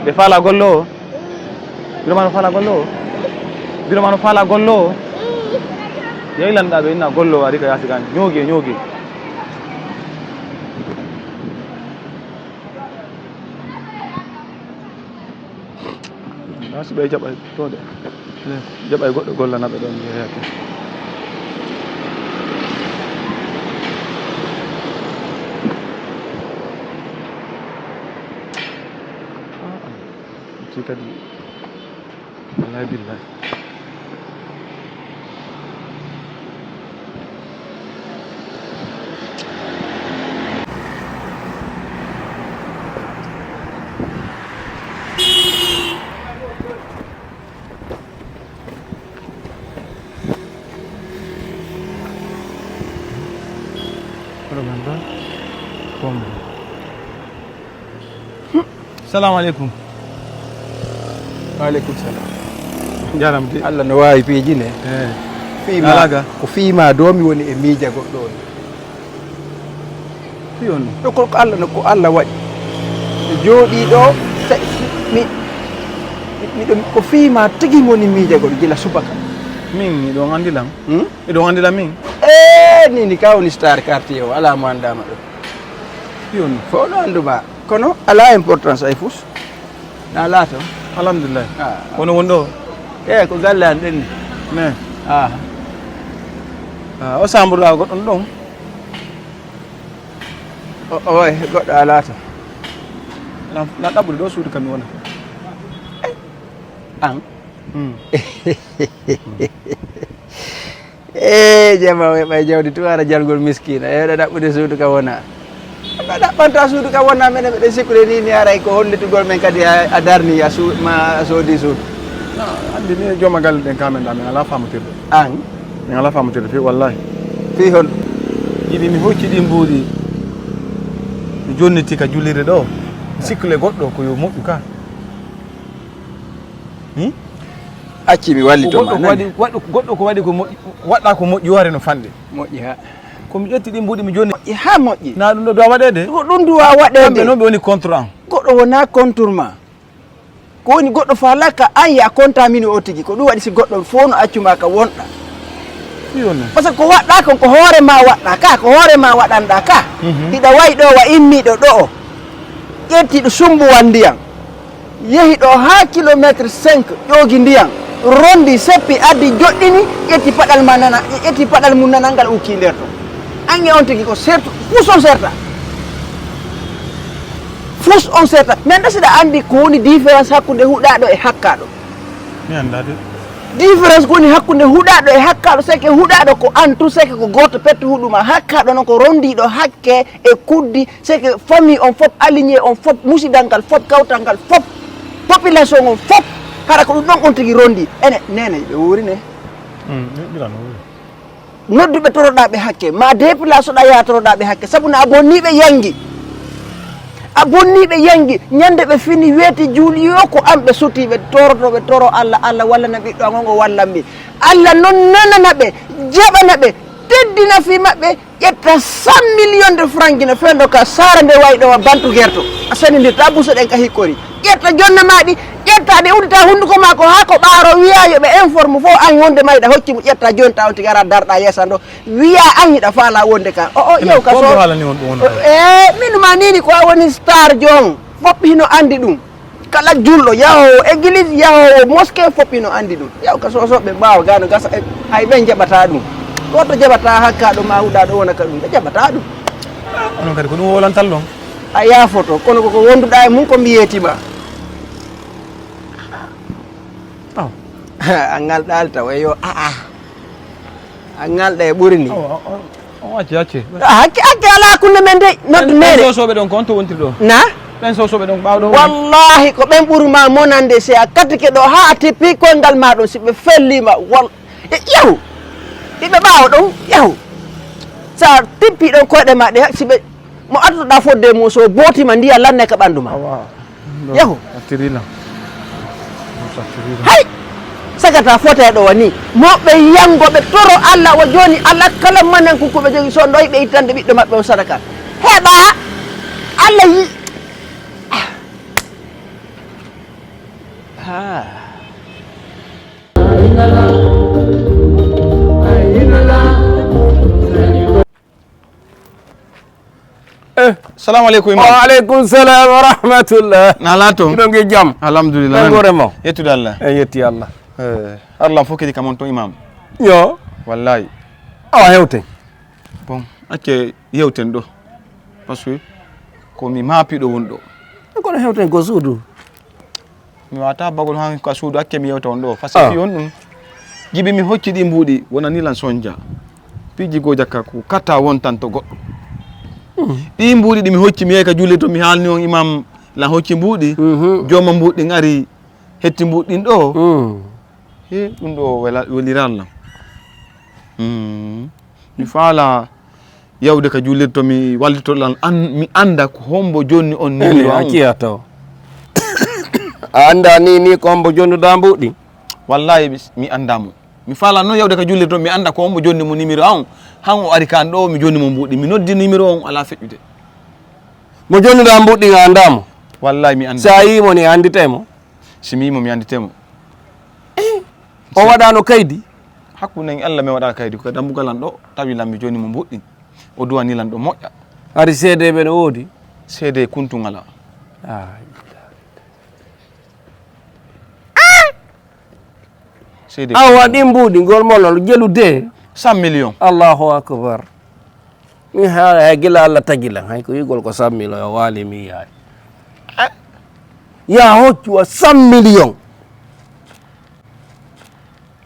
ɓe faala gollo o biro ma no faala gollo o biro ma no faala gollo o yeyi lanɗa ɓe inna gollo o ari ka yaasi gani ñoogi si ɓe jaɓay to de jaɓay goɗɗo gollanaɓe ɗon yeyake ti kadi wallahi billahi salamu aleykum waaleykum salam jaramde Allah no wawi peejine alaga ko fiima do mi woni e miija goɗɗo on fi on ɗo ko Allah no ko Allah waɗi mi jooɗi ɗo miɗo ko fiima tigi woni miija goɗɗo gila subaka min iɗon andilam iɗon andila min nini ka woni star quartier o ala mo andama ɗo fi on fo ɗo anduma kono ala importance ay fus na laato alhamdulillah wono won ɗo ko galle an ɗenni mais o sambourɗa goɗɗon ɗon oy goɗɗo ala to na ɗaɓɓude ɗo suudu kam mi wona an jama weɓay jawdi tu ara jalgol miskina ewɗa ɗaɓɓude suudu kam wona ɗaɓɓanta suudu kam wonna minen ɓeɗen sikkude ni aray ko hollitugol men kadi a darni a soodi suudu andi ni jooma galle ɗen kamen ɗa min ala famotirde an min ala famotirde fi wallahi fi hon yiɗi mi hocci ɗi mbuuɗi mi jonniti ka jullirde ɗo sikkule goɗɗo ko yo moƴƴu ka acci mi wallitoma goɗɗo ko waɗi ko waɗɗa ko moƴƴi ware no fanɗe moƴƴi ha komi ƴetti ɗi mbuuɗi mi jonni moƴƴi ha moƴƴi na ɗum ɗo duwa waɗede ko ɗum duwa waɗede kamɓe noon ɓe woni contre an goɗɗo wona contour ma ko woni goɗɗo falaka an ya contamine o tigui ko ɗum waɗi si goɗɗo fof no accuma ka wonɗa par ce que ko waɗɗa kon ko hoore ma waɗɗa ka ko hoore ma waɗanɗa ka hiɗa wayi ɗo wa immiɗo ɗo o ƴettiɗo sumbuwal ndiyam yehi ɗo ha kilométre 5 ƴoogi ndiyam rondi seppi addi joɗɗini ƴetti paɗal ma nana ƴetti paɗal mum nanal ngal ukki nder to an e on tigui ko sertu fus on serta fus on serta min ɗa siɗa andi ko woni différence hakkude huuɗaɗo e hakkaɗo mi anda de différence ko woni hakkude huuɗaɗo e hakkaɗo seke huuɗaɗo ko an tout seke ko goto petto huuɗuma hakkaɗo noon ko rondiɗo hakke e kuddi seke famille on foof aligné on foof musidal ngal foof kawtal ngal foof population on foof hara ko ɗum ɗon on tigui rondi ene nene ɓe wuurine nodduɓe toroɗaɓe hakke ma déplace oɗa yaha toroɗaɓe hakke saabu no a bonniɓe yangi a bonniɓe yangi ñande ɓe fini weeti juuli yo ko an ɓe sutiɓe torotoɓe toro Allah Allah wallana ɓiɗɗo an ongo wallanmi Allah noon nanana ɓe jaɓana ɓe teddina fi maɓɓe ƴetta 100 millions de francs guine fendo ka sara nde wayi ɗo a bantu guerto a sanidirta buso ɗen ka hikkori ƴetta jonna maɗi ƴetta ɗe uddita hunduko ma ko ha ko ɓaaro wiya yoɓe informe fof an wonde ma yiɗa hocci mo ƴetta joni ta on tigui ara darɗa yeesan ɗo wiya an yiɗa faala wonde ka o ƴew ka so minuma nini ko a woni star jon fopp hino andi ɗum kala julɗo yahowo église yahowo mosqué fopp hino andi ɗum ƴew ka sosoɓe mbawa gano gasa hay ɓen jaɓata ɗum goto jaɓata hakkaɗo ma huɗaɗo wona ka ɗum ɓe jaɓata ɗum onon kadi ko ɗum wolantal ɗon a yafoto kono koko wonduɗa e mum ko mbiyetima a ngalɗal taw e yo aa a ngalɗa e ɓuuri ni acci hakke ala hakkude men de noddu nene sosoɓe ɗon ko on to wontiri ɗo na ɓen sosoɓe ɗon ɓawɗo wallahi ko ɓen ɓuurima monande si a katike ɗo ha a tippi koyngal ma ɗon siɓe fellima yahu iɓe ɓaawa ɗon yahu sa tippi ɗon koyɗe ma ɗe siɓe mo addutoɗa fodde mum so bootima ndiya lanne ka ɓanndu ma yahu hay sagata fote ɗo wani moɓe yangoɓe toro Allah o joni Allah kala manen kukuɓe jogi so ɗo ɓe ittande ɓiɗɗo maɓɓe o sadaka heɓa Allah yi salamu aleykum imam waaleykum salam wa rahmatullah na lato ɗon ge jaam alhamdulillah gorema yettude Allah e yetti Allah Allah fof kadi kamon to imam yo wallahi awa hewten bon acce yewten ɗo par ce que komi maapiɗo woni ɗo kono hewten ko suudu mi wata bagol han ka suudu hakke mi yewta on ɗo par ce que fi on ɗum jibi mi hocci ɗi mbuuɗi wona nilan sonja piiji go jakka ko katta wontan to goɗɗo ɗi mbuuɗi ɗi mi hocci mi yehi ka julle to mi haalni on imam la hocci mbuuɗi jooma mbuuɗi ari hetti mbuuɗɗin ɗo he ɗum ɗo welira Allah mi faala yawde ka jullirde to mi wallitoɗan mi anda ko hombo jonni on numéro a kiya taw a anda ni ko hombo jonnuɗa mbuuɗi wallahi mi andamo mi faala noon yawde ka jullirde to mi anda ko hombo jonni mo numéro an han o ari kan ɗo mi jonni mo mbuuɗi mi noddi numéro on ala feƴƴude mo jonnuɗa mbuuɗi a andamo wallahi mi anda sa yimo ni anditemo si mi yimo mi anditemo o waɗano kaydi hakkude Allah mi waɗa kaydi ko dambugal an ɗo tawi lam mi joni mo mbuɗɗi o duwani lan ɗo moƴƴa ari seedeɓe no woodi seede kuntugala seede a waɗi mbuuɗi ngol molol jelude 100 millions allahu akbar mi haala hay gila Allah tagilan hay ko yigol ko 100 millions o waali mi yaay ya hoccuwa 100 millions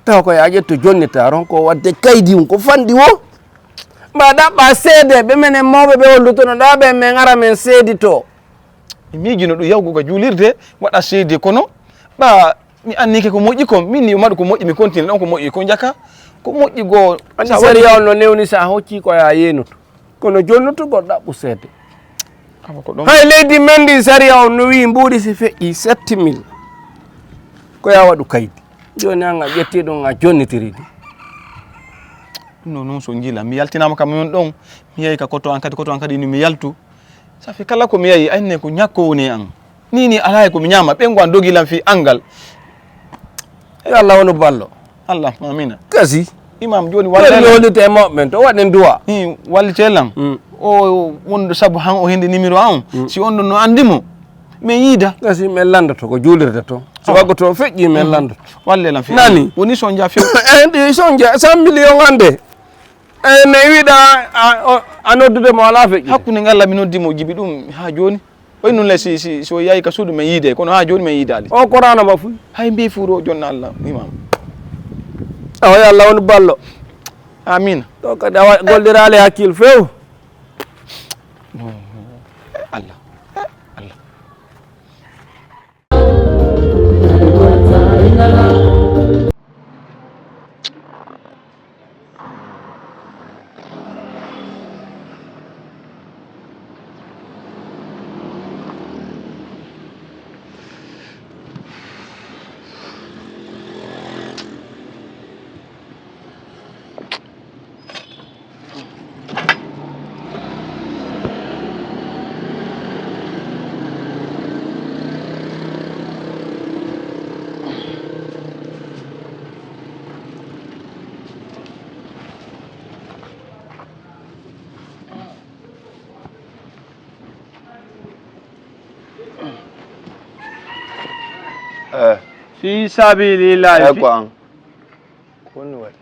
taw koye a ƴetto jonni ta ron ko wadde kaydi mum ko fanɗi wo mbaɗa ɓa seede ɓe menen mawɓe ɓe hollutono ɗa ɓe min ara min seedi to mi miijino ɗum yawgo ga juulirde waɗa seede kono ɓa mi annike ko moƴƴi kon min ni maɗu ko moƴƴi mi continue ɗon ko moƴƴi ko jaka ko moƴƴi goo andi sariya on no newni sa hokki ko ya yeenoto kono jonnoto goɗɗo ɗaɓɓu seede hay leydi men ndi sariya on no wi mbuuɗi si feƴƴi 7000 ko ya waɗu kaydi joni an a ƴetti ɗum a jonnitiri di ɗum noon so gila mi yaltinama kam on ɗon mi yehi ka koto an kadi ni mi yaltu safi kala ko mi yehi anne ko ñakko woni an ni ala ko mi ñama ɓengo an dogilan fi angal yo Allah wonu ballo Allah amina kasi imam joni walla hollite e mawɓe men to waɗen duwa wallitelan o wonde saabu han o hende numéro an si on ɗon no andimo min yiida kasi min landoto ko juulirde to so waggo to feƴƴi min landoto wallelan fi nani woni son ja few ɗi son ja 100 million ande ne wiɗa a noddude mo ala feƴƴi hakkude ngalla mi noddimo jibi ɗum ha joni way noon le si so yahi ka suudu min yiide kono ha joni min yiidali o korano ma fuy hay mbi fuuro jonna Allah imam awa yo Allah woni ballo amina to kadi awa gollirali hakkille few Allah fi sabilillahi ko an koni waɗi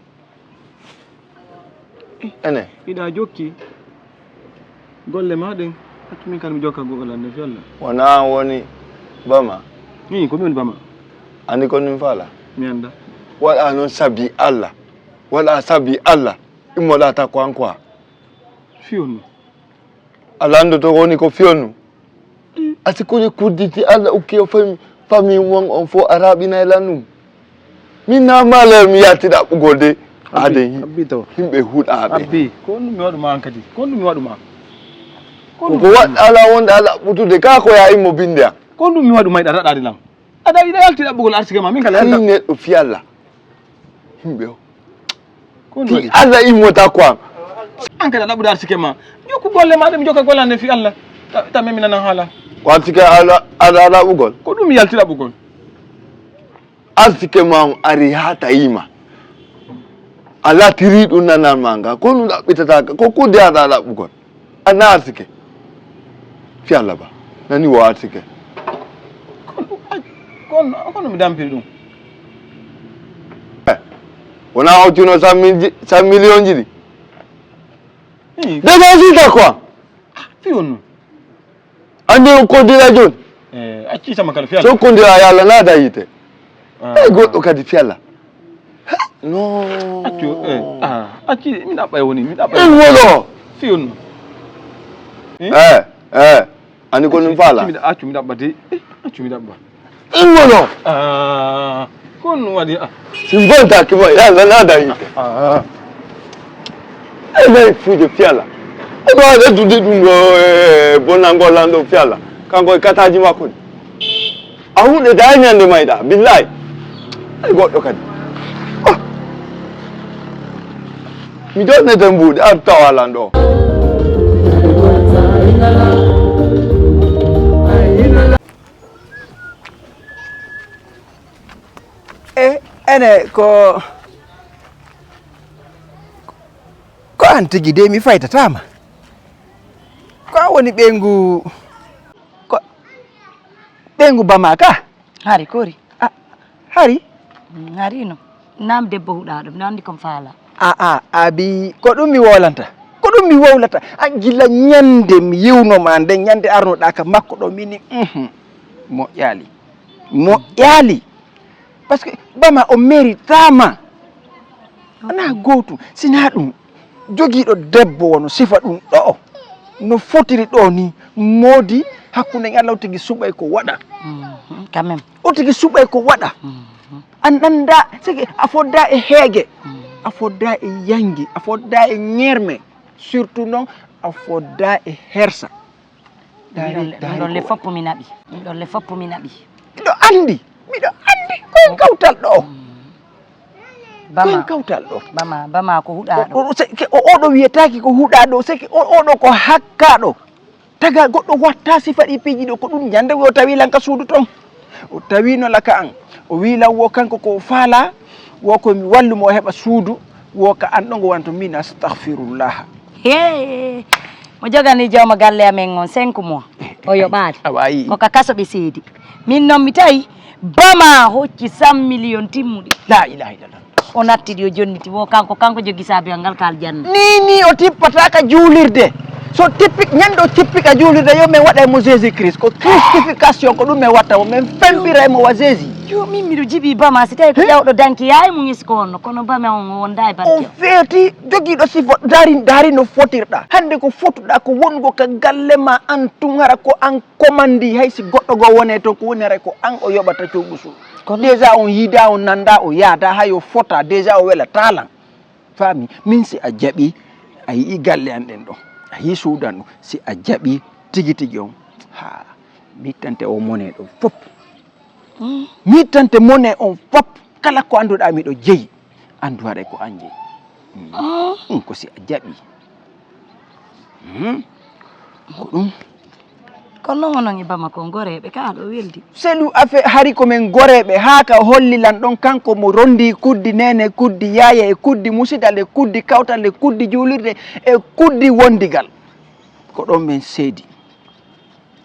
ene iɗa jokki golle ma ɗen haccumin kan mi jokka golle ande fi Allah wona an woni bama ni komi woni bama andi ko nin faala mi anda waɗa noon sabi Allah waɗa sabi Allah immoɗata ko an quoi fiyonnu Allah andoto woni ko fiyonnu asi koni kudditi Allah ukki o famille won on fo araɓina e lannum min namala mi yaltiɗa ɓugol de ade yimɓe huuɗaɓe abbi ko ɗum mi waɗuma an kadi ko ɗum mi waɗuma ko waɗ ala wonde ala ɓutude ka ko ya immo binde an ko ɗum mi waɗuma yiɗa raɗade lam aɗa yiɗa yaltiɗa ɓugol arsike ma min kala fi neɗɗo fi Allah yimɓe o fi Allah immota ko an kadi a ɗaɓɓude arsike ma jokku golle ma ɗe mi jokka golle ande fi Allah tami mi nanan haala ko arsike aɗa ala ɓugol ko ɗum mi yaltiɗa ɓugol arsike ma on ari ha tayima ala tiri ɗum nanan ma nga ko ɗum ɗaɓɓitataka ko kudde aɗa ala ɓugol anna arsike fi Allah ba nani wo arsike kono mi dampiri ɗum wona hawtino 100 million ji ɗi daga sita quoi fi on andi o kodira joni accitama kala fi Allah so kodira yalla naada yite ey goɗɗo kadi fi Allah non acci mi ɗaɓɓay woni mi ɗaɓɓay woɗo fi on andi ko ɗum faala accu mi ɗaɓɓade accu mi ɗaɓɓa woɗo ko ɗum waɗi si bontaki mo yalla naada yite eɓe fuuje fi Allah eko waɗa tudde ɗum ɗo bonnangol lan ɗo fi Allah kanko e kataji makko ɗi a huɗe da ñande mayɗa billahi ay goɗɗo kadi mi jonnete mbuuɗe ar tawa lan ɗo ene ko an tigi de mi faytatama ko a woni ɓengu bama ka hari kori hari harino nam debbo huɗaɗo mi andi kom faala abi ko ɗum mi wolanta ko ɗum mi wowlata a gilla ñande mi yiwnoma nde ñande arnoɗa ka makko ɗo mini moƴƴali par ce que bama o méritama ana gotum sina ɗum jogiiɗo debbo wono sifa ɗum ɗo no fotiri ɗo ni moodi hakkunde Allah o tigi suɓay ko waɗa quand même o tigi suɓay ko waɗa an anda sigi a fodda e heege a fodda e yangi a fodda e ñerme surtout noon a fodda e hersa ɗon le foppo mi naɓi ɗon le foppo mi naɓi miɗo andi koyen kawtal ɗo koyen kawtal ɗo bama ko huɗa ɗo oɗo wiyetaki ko huɗa ɗo seki oɗo ko hakkaɗo taga goɗɗo watta sifa ɗi piiji ɗo ko ɗum ñande o tawi lanka suudu ton o tawino laka an o wi lan wo kanko ko faala wo komi wallumo o heɓa suudu wo ka an ɗo ngo wanto min astahfirullah he mo jogani jawma galle amen on 5 mois o yoɓaade a wayi koka kaso ɓe seedi min noon mi tawi bama hocci 100 million timmuɗi la ilaha illallah o nattiɗi o jonniti wo kanko jogi saabiyal ngal kaal janna ni o tippataka juulirde so tippi ñande o tippika juulirde yo min waɗa mo Jésus Christ ko christification ko ɗum min watta mo min fembira mo wa Jésus yo min miɗo jiiɓi bama si tawi ko ƴewɗo danki yayi mo ŋisi ko wonno kono bama on wonda e barke o feeti jogiiɗo sifo daari no fotirɗa hande ko fotuɗa ko wongo ka galle ma an tun hara ko an commandi hay si goɗɗo go wone toon ko woni hara ko an o yoɓata cowɗu suudu déjà on yiida on nanda o yaada hay o fota déjà o wela talan faami min si a jaɓi a yii galle an ɗen ɗo a yii suudan ɗo si a jaɓi tigi tigi on ha mittante o mone ɗo fop mittante mone on fop kala ko annduɗa miɗo jeeyi anndu haɗa ko an jeeyi ko si a jaɓi ko ɗum kono noon onon e bama ko goreɓe ka ɗo weldi selu affaire hari komin goreɓe haa ka hollilan ɗon kanko mo rondi kuddi nene kuddi yaaya e kuddi musidal e kuddi kawtal e kuddi juulirde e kuddi wondigal ko ɗon min seedi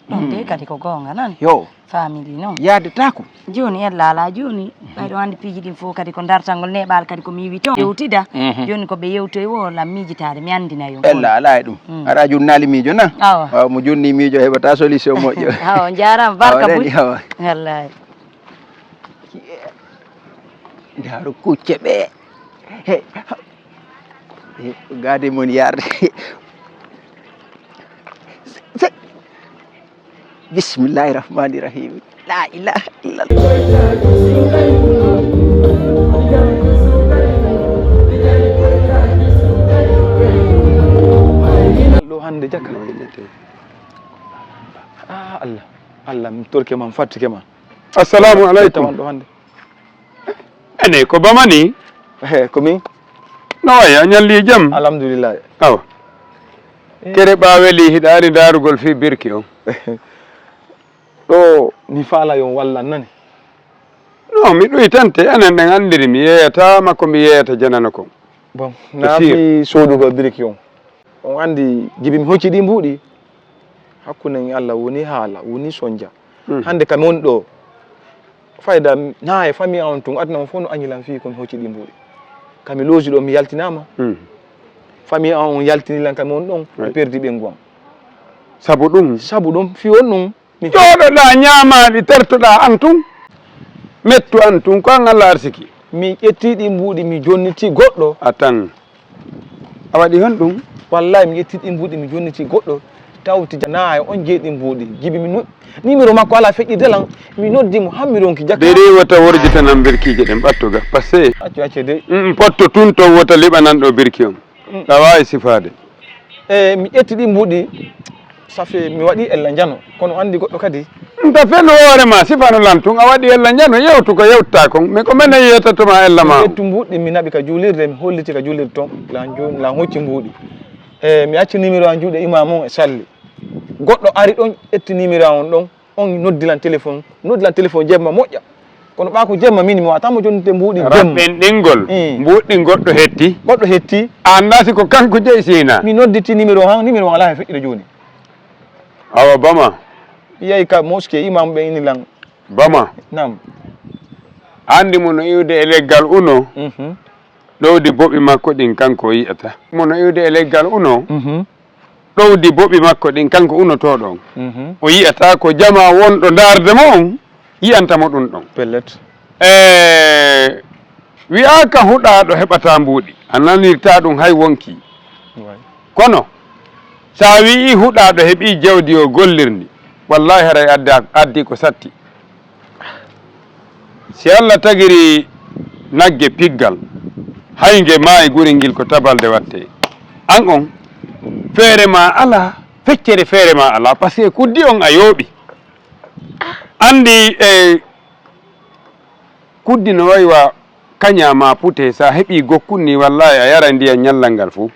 ɗon de kadi ko gonga nan yo famille noon yaadetako joni en laala joni ɓayɗo andi piiji ɗin fof kadi ko dartangol neɓal kadi ko mi wi toon yewtida joni koɓe yewtoy wo lam miijitade mi andina yo ella ala e ɗum ara junnali miijo na awa mo junni miijo heɓata solution moƴƴo awa jarama barka buy wallahi ndaaro kucce ɓe gaade mon yarde bismillahi rahmani rahim la ilaha illallah hande jakka Allah mi torke man fattike ma assalamu aleykum ɗo hande ene ko bamani ko min no wayi a ñalli jaam alhamdulillah awa kere ɓaweli hiɗari darugol fi birki on ɗo mi faala yon wallan nani non mi ɗoyi tante enen ɗen andiri mi yeyata makko mi yeyata janana kon bon naafi soodugol birki on andi jibi mi hocci ɗi mbuuɗi hakkunde Allah woni haala woni sonja hande kam woni ɗo fayda na e famille on tun adna on fof no añilan fi komi hocci ɗi mbuuɗi kami looji ɗo mi yaltinama famille on yaltinilan kami on ɗon mi perdi ɓengu am sabu ɗum fi on ɗum jooɗoɗa ñamaɗi tertoɗa an tun mettu an tun ko an Allah arsiki mi ƴettiɗi mbuuɗi mi jonniti goɗɗo a tan a waɗi hon ɗum wallahi mi ƴettiɗi mbuuɗi mi jonniti goɗɗo tawti na on jeeɗi mbuuɗi jibi mi numéro makko ala feƴƴirdelan mi noddimo hammi ronki jakka deri wota worjitanan birkije ɗen ɓattuga par ce que acce de potto tun ton wota liɓanan ɗo birki on ɗa wawi sifade mi ƴettiɗi mbuuɗi safe mi waɗi ella jano kono andi goɗɗo kadi ta felo hoorema sifano lam tun a waɗi ella jano yewtu ko yewtta kon mais ko mene yetatoma ella ma ƴettu mbuuɗi mi naɓi ka juulirde mi holliti ka juulirde toon lan hocci mbuuɗi mi acci numéro an juuɗe imam on e salli goɗɗo ari ɗon ƴetti numéro on ɗon on noddilan téléphone jemma moƴƴa kono ɓa ko jemma min mi watamo jonnite mbuuɗi raɓɓen ɗingol mbuuɗɗi goɗɗo hetti a anda si ko kanko jeyi sina mi nodditi numéro on ala he feƴƴiɗo joni awa bama yeyi ka mosquée imam ɓe ini lan bama nam andi mo no iwde e leggal uno ɗowdi boɓi makko ɗin kanko yiyata mo no iwde e leggal uno ɗowdi boɓi makko ɗin kanko unotoɗon o yiyata ko jama wonɗo darde mo on yiyantamo ɗum ɗon pellet wiyaka huɗaɗo heɓata mbuuɗi a nanirta ɗum hay wonki kono sa wi'i huɗaɗo heeɓi jawdi o gollirndi wallahi haray addi ko satti si Allah tagiri nagge piggal hayge ma e guri ngil ko tabalde watte an on feere ma ala feccere feere ma ala par ce que kuddi on a yooɓi andi kuddi no waywa kaña ma pute sa heɓi gokkunni wallahi a yara ndiyam ñallal ngal fuu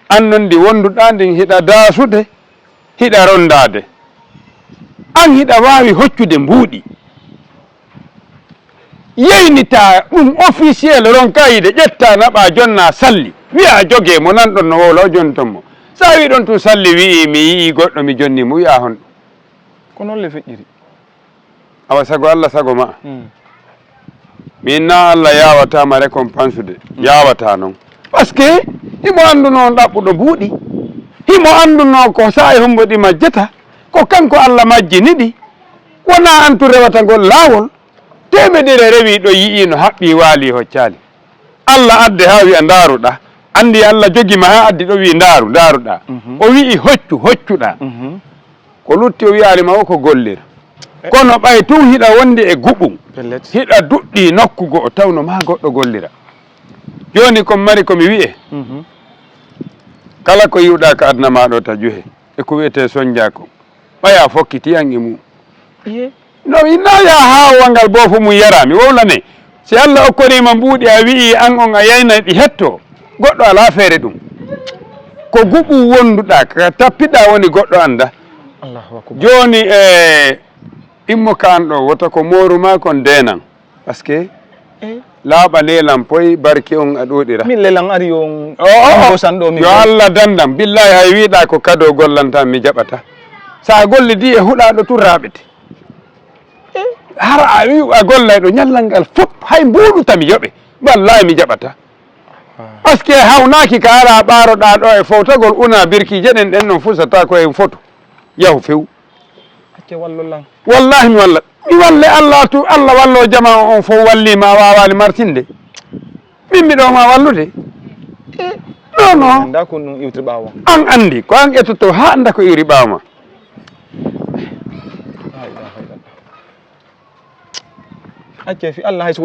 an noon ndi wonduɗa ndin hiɗa daasude hiɗa rondade an hiɗa wawi hoccude mbuuɗi yeynita ɗum officiel ron kayide ƴetta naɓa jonna salli wiya jogue mo nanɗon no wowla o joni ton mo sa wi ɗon tun salli wi'i mi yii goɗɗo mi jonni mo wiya hon ko noon le feƴƴiri awa sago Allah sago ma min na Allah yawatama récompense de yawata noon par ce que himo anduno ɗaɓɓuɗo buuɗi himo anduno ko sa e homboɗi majjata ko kanko Allah majjiniɗi wona antu rewata ngol laawol temedere rewi ɗo yii no haɓɓi waali hoccali Allah adde ha wiya ndaaruɗa andi Allah jogima ha addi ɗo wi ndaaruɗa o wi'i hoccuɗa ko lutti o wiyalima o ko gollira kono ɓay tun hiɗa wondi e guɓum hiɗa duɗɗi nokkugo o tawno ma goɗɗo gollira joni komi mari komi wi'e kala ko yiwɗa ko adna maɗo ta juhe e ko wiyete soñdiako ɓaya fokkitiyan e mum no innaya haawa ngal bo fo mum yara mi wowlane si Allah okkorima mbuuɗi a wi'i an on a yayna ɗi hetto goɗɗo ala feere ɗum ko guɓu wonduɗa ka tappiɗa woni goɗɗo anda joni immo ka an ɗo wota ko mooru ma kon denan par ce que laaɓa lelan poy barke on a ɗuɗira min lelan ari on yo Allah dandam billahi hay wiɗa ko kado gollantan mi jaɓata sa gollidi e huɗaɗo tun raɓete hara a wi a gollay ɗo ñallal ngal fof hay mbuɗu mi yoɓe wallahi mi jaɓata par ce que hawnaki ka ara ɓaroɗa ɗo e fowtagol una birkije ɗen ɗen non fusata ko e photo yahu few wallahi mi walle Allah tu Allah wallo jama on fof wallima wawali martinde min miɗoma wallude non an andi ko an ƴettoto ha anda ko iwri ɓawma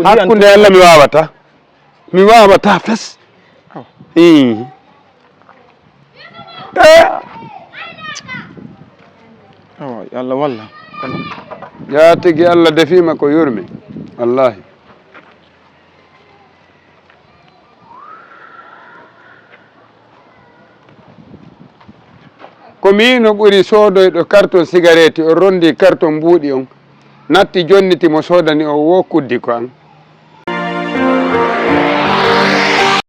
hakkude Allah mi wawata fes Allah walla ya tigi Allah defima ko yurmi wallahi ko mi no ɓuri sodoyɗo carton cigarette o rondi carton mbuuɗi on natti jonniti mo sodani o wo kuddi ko an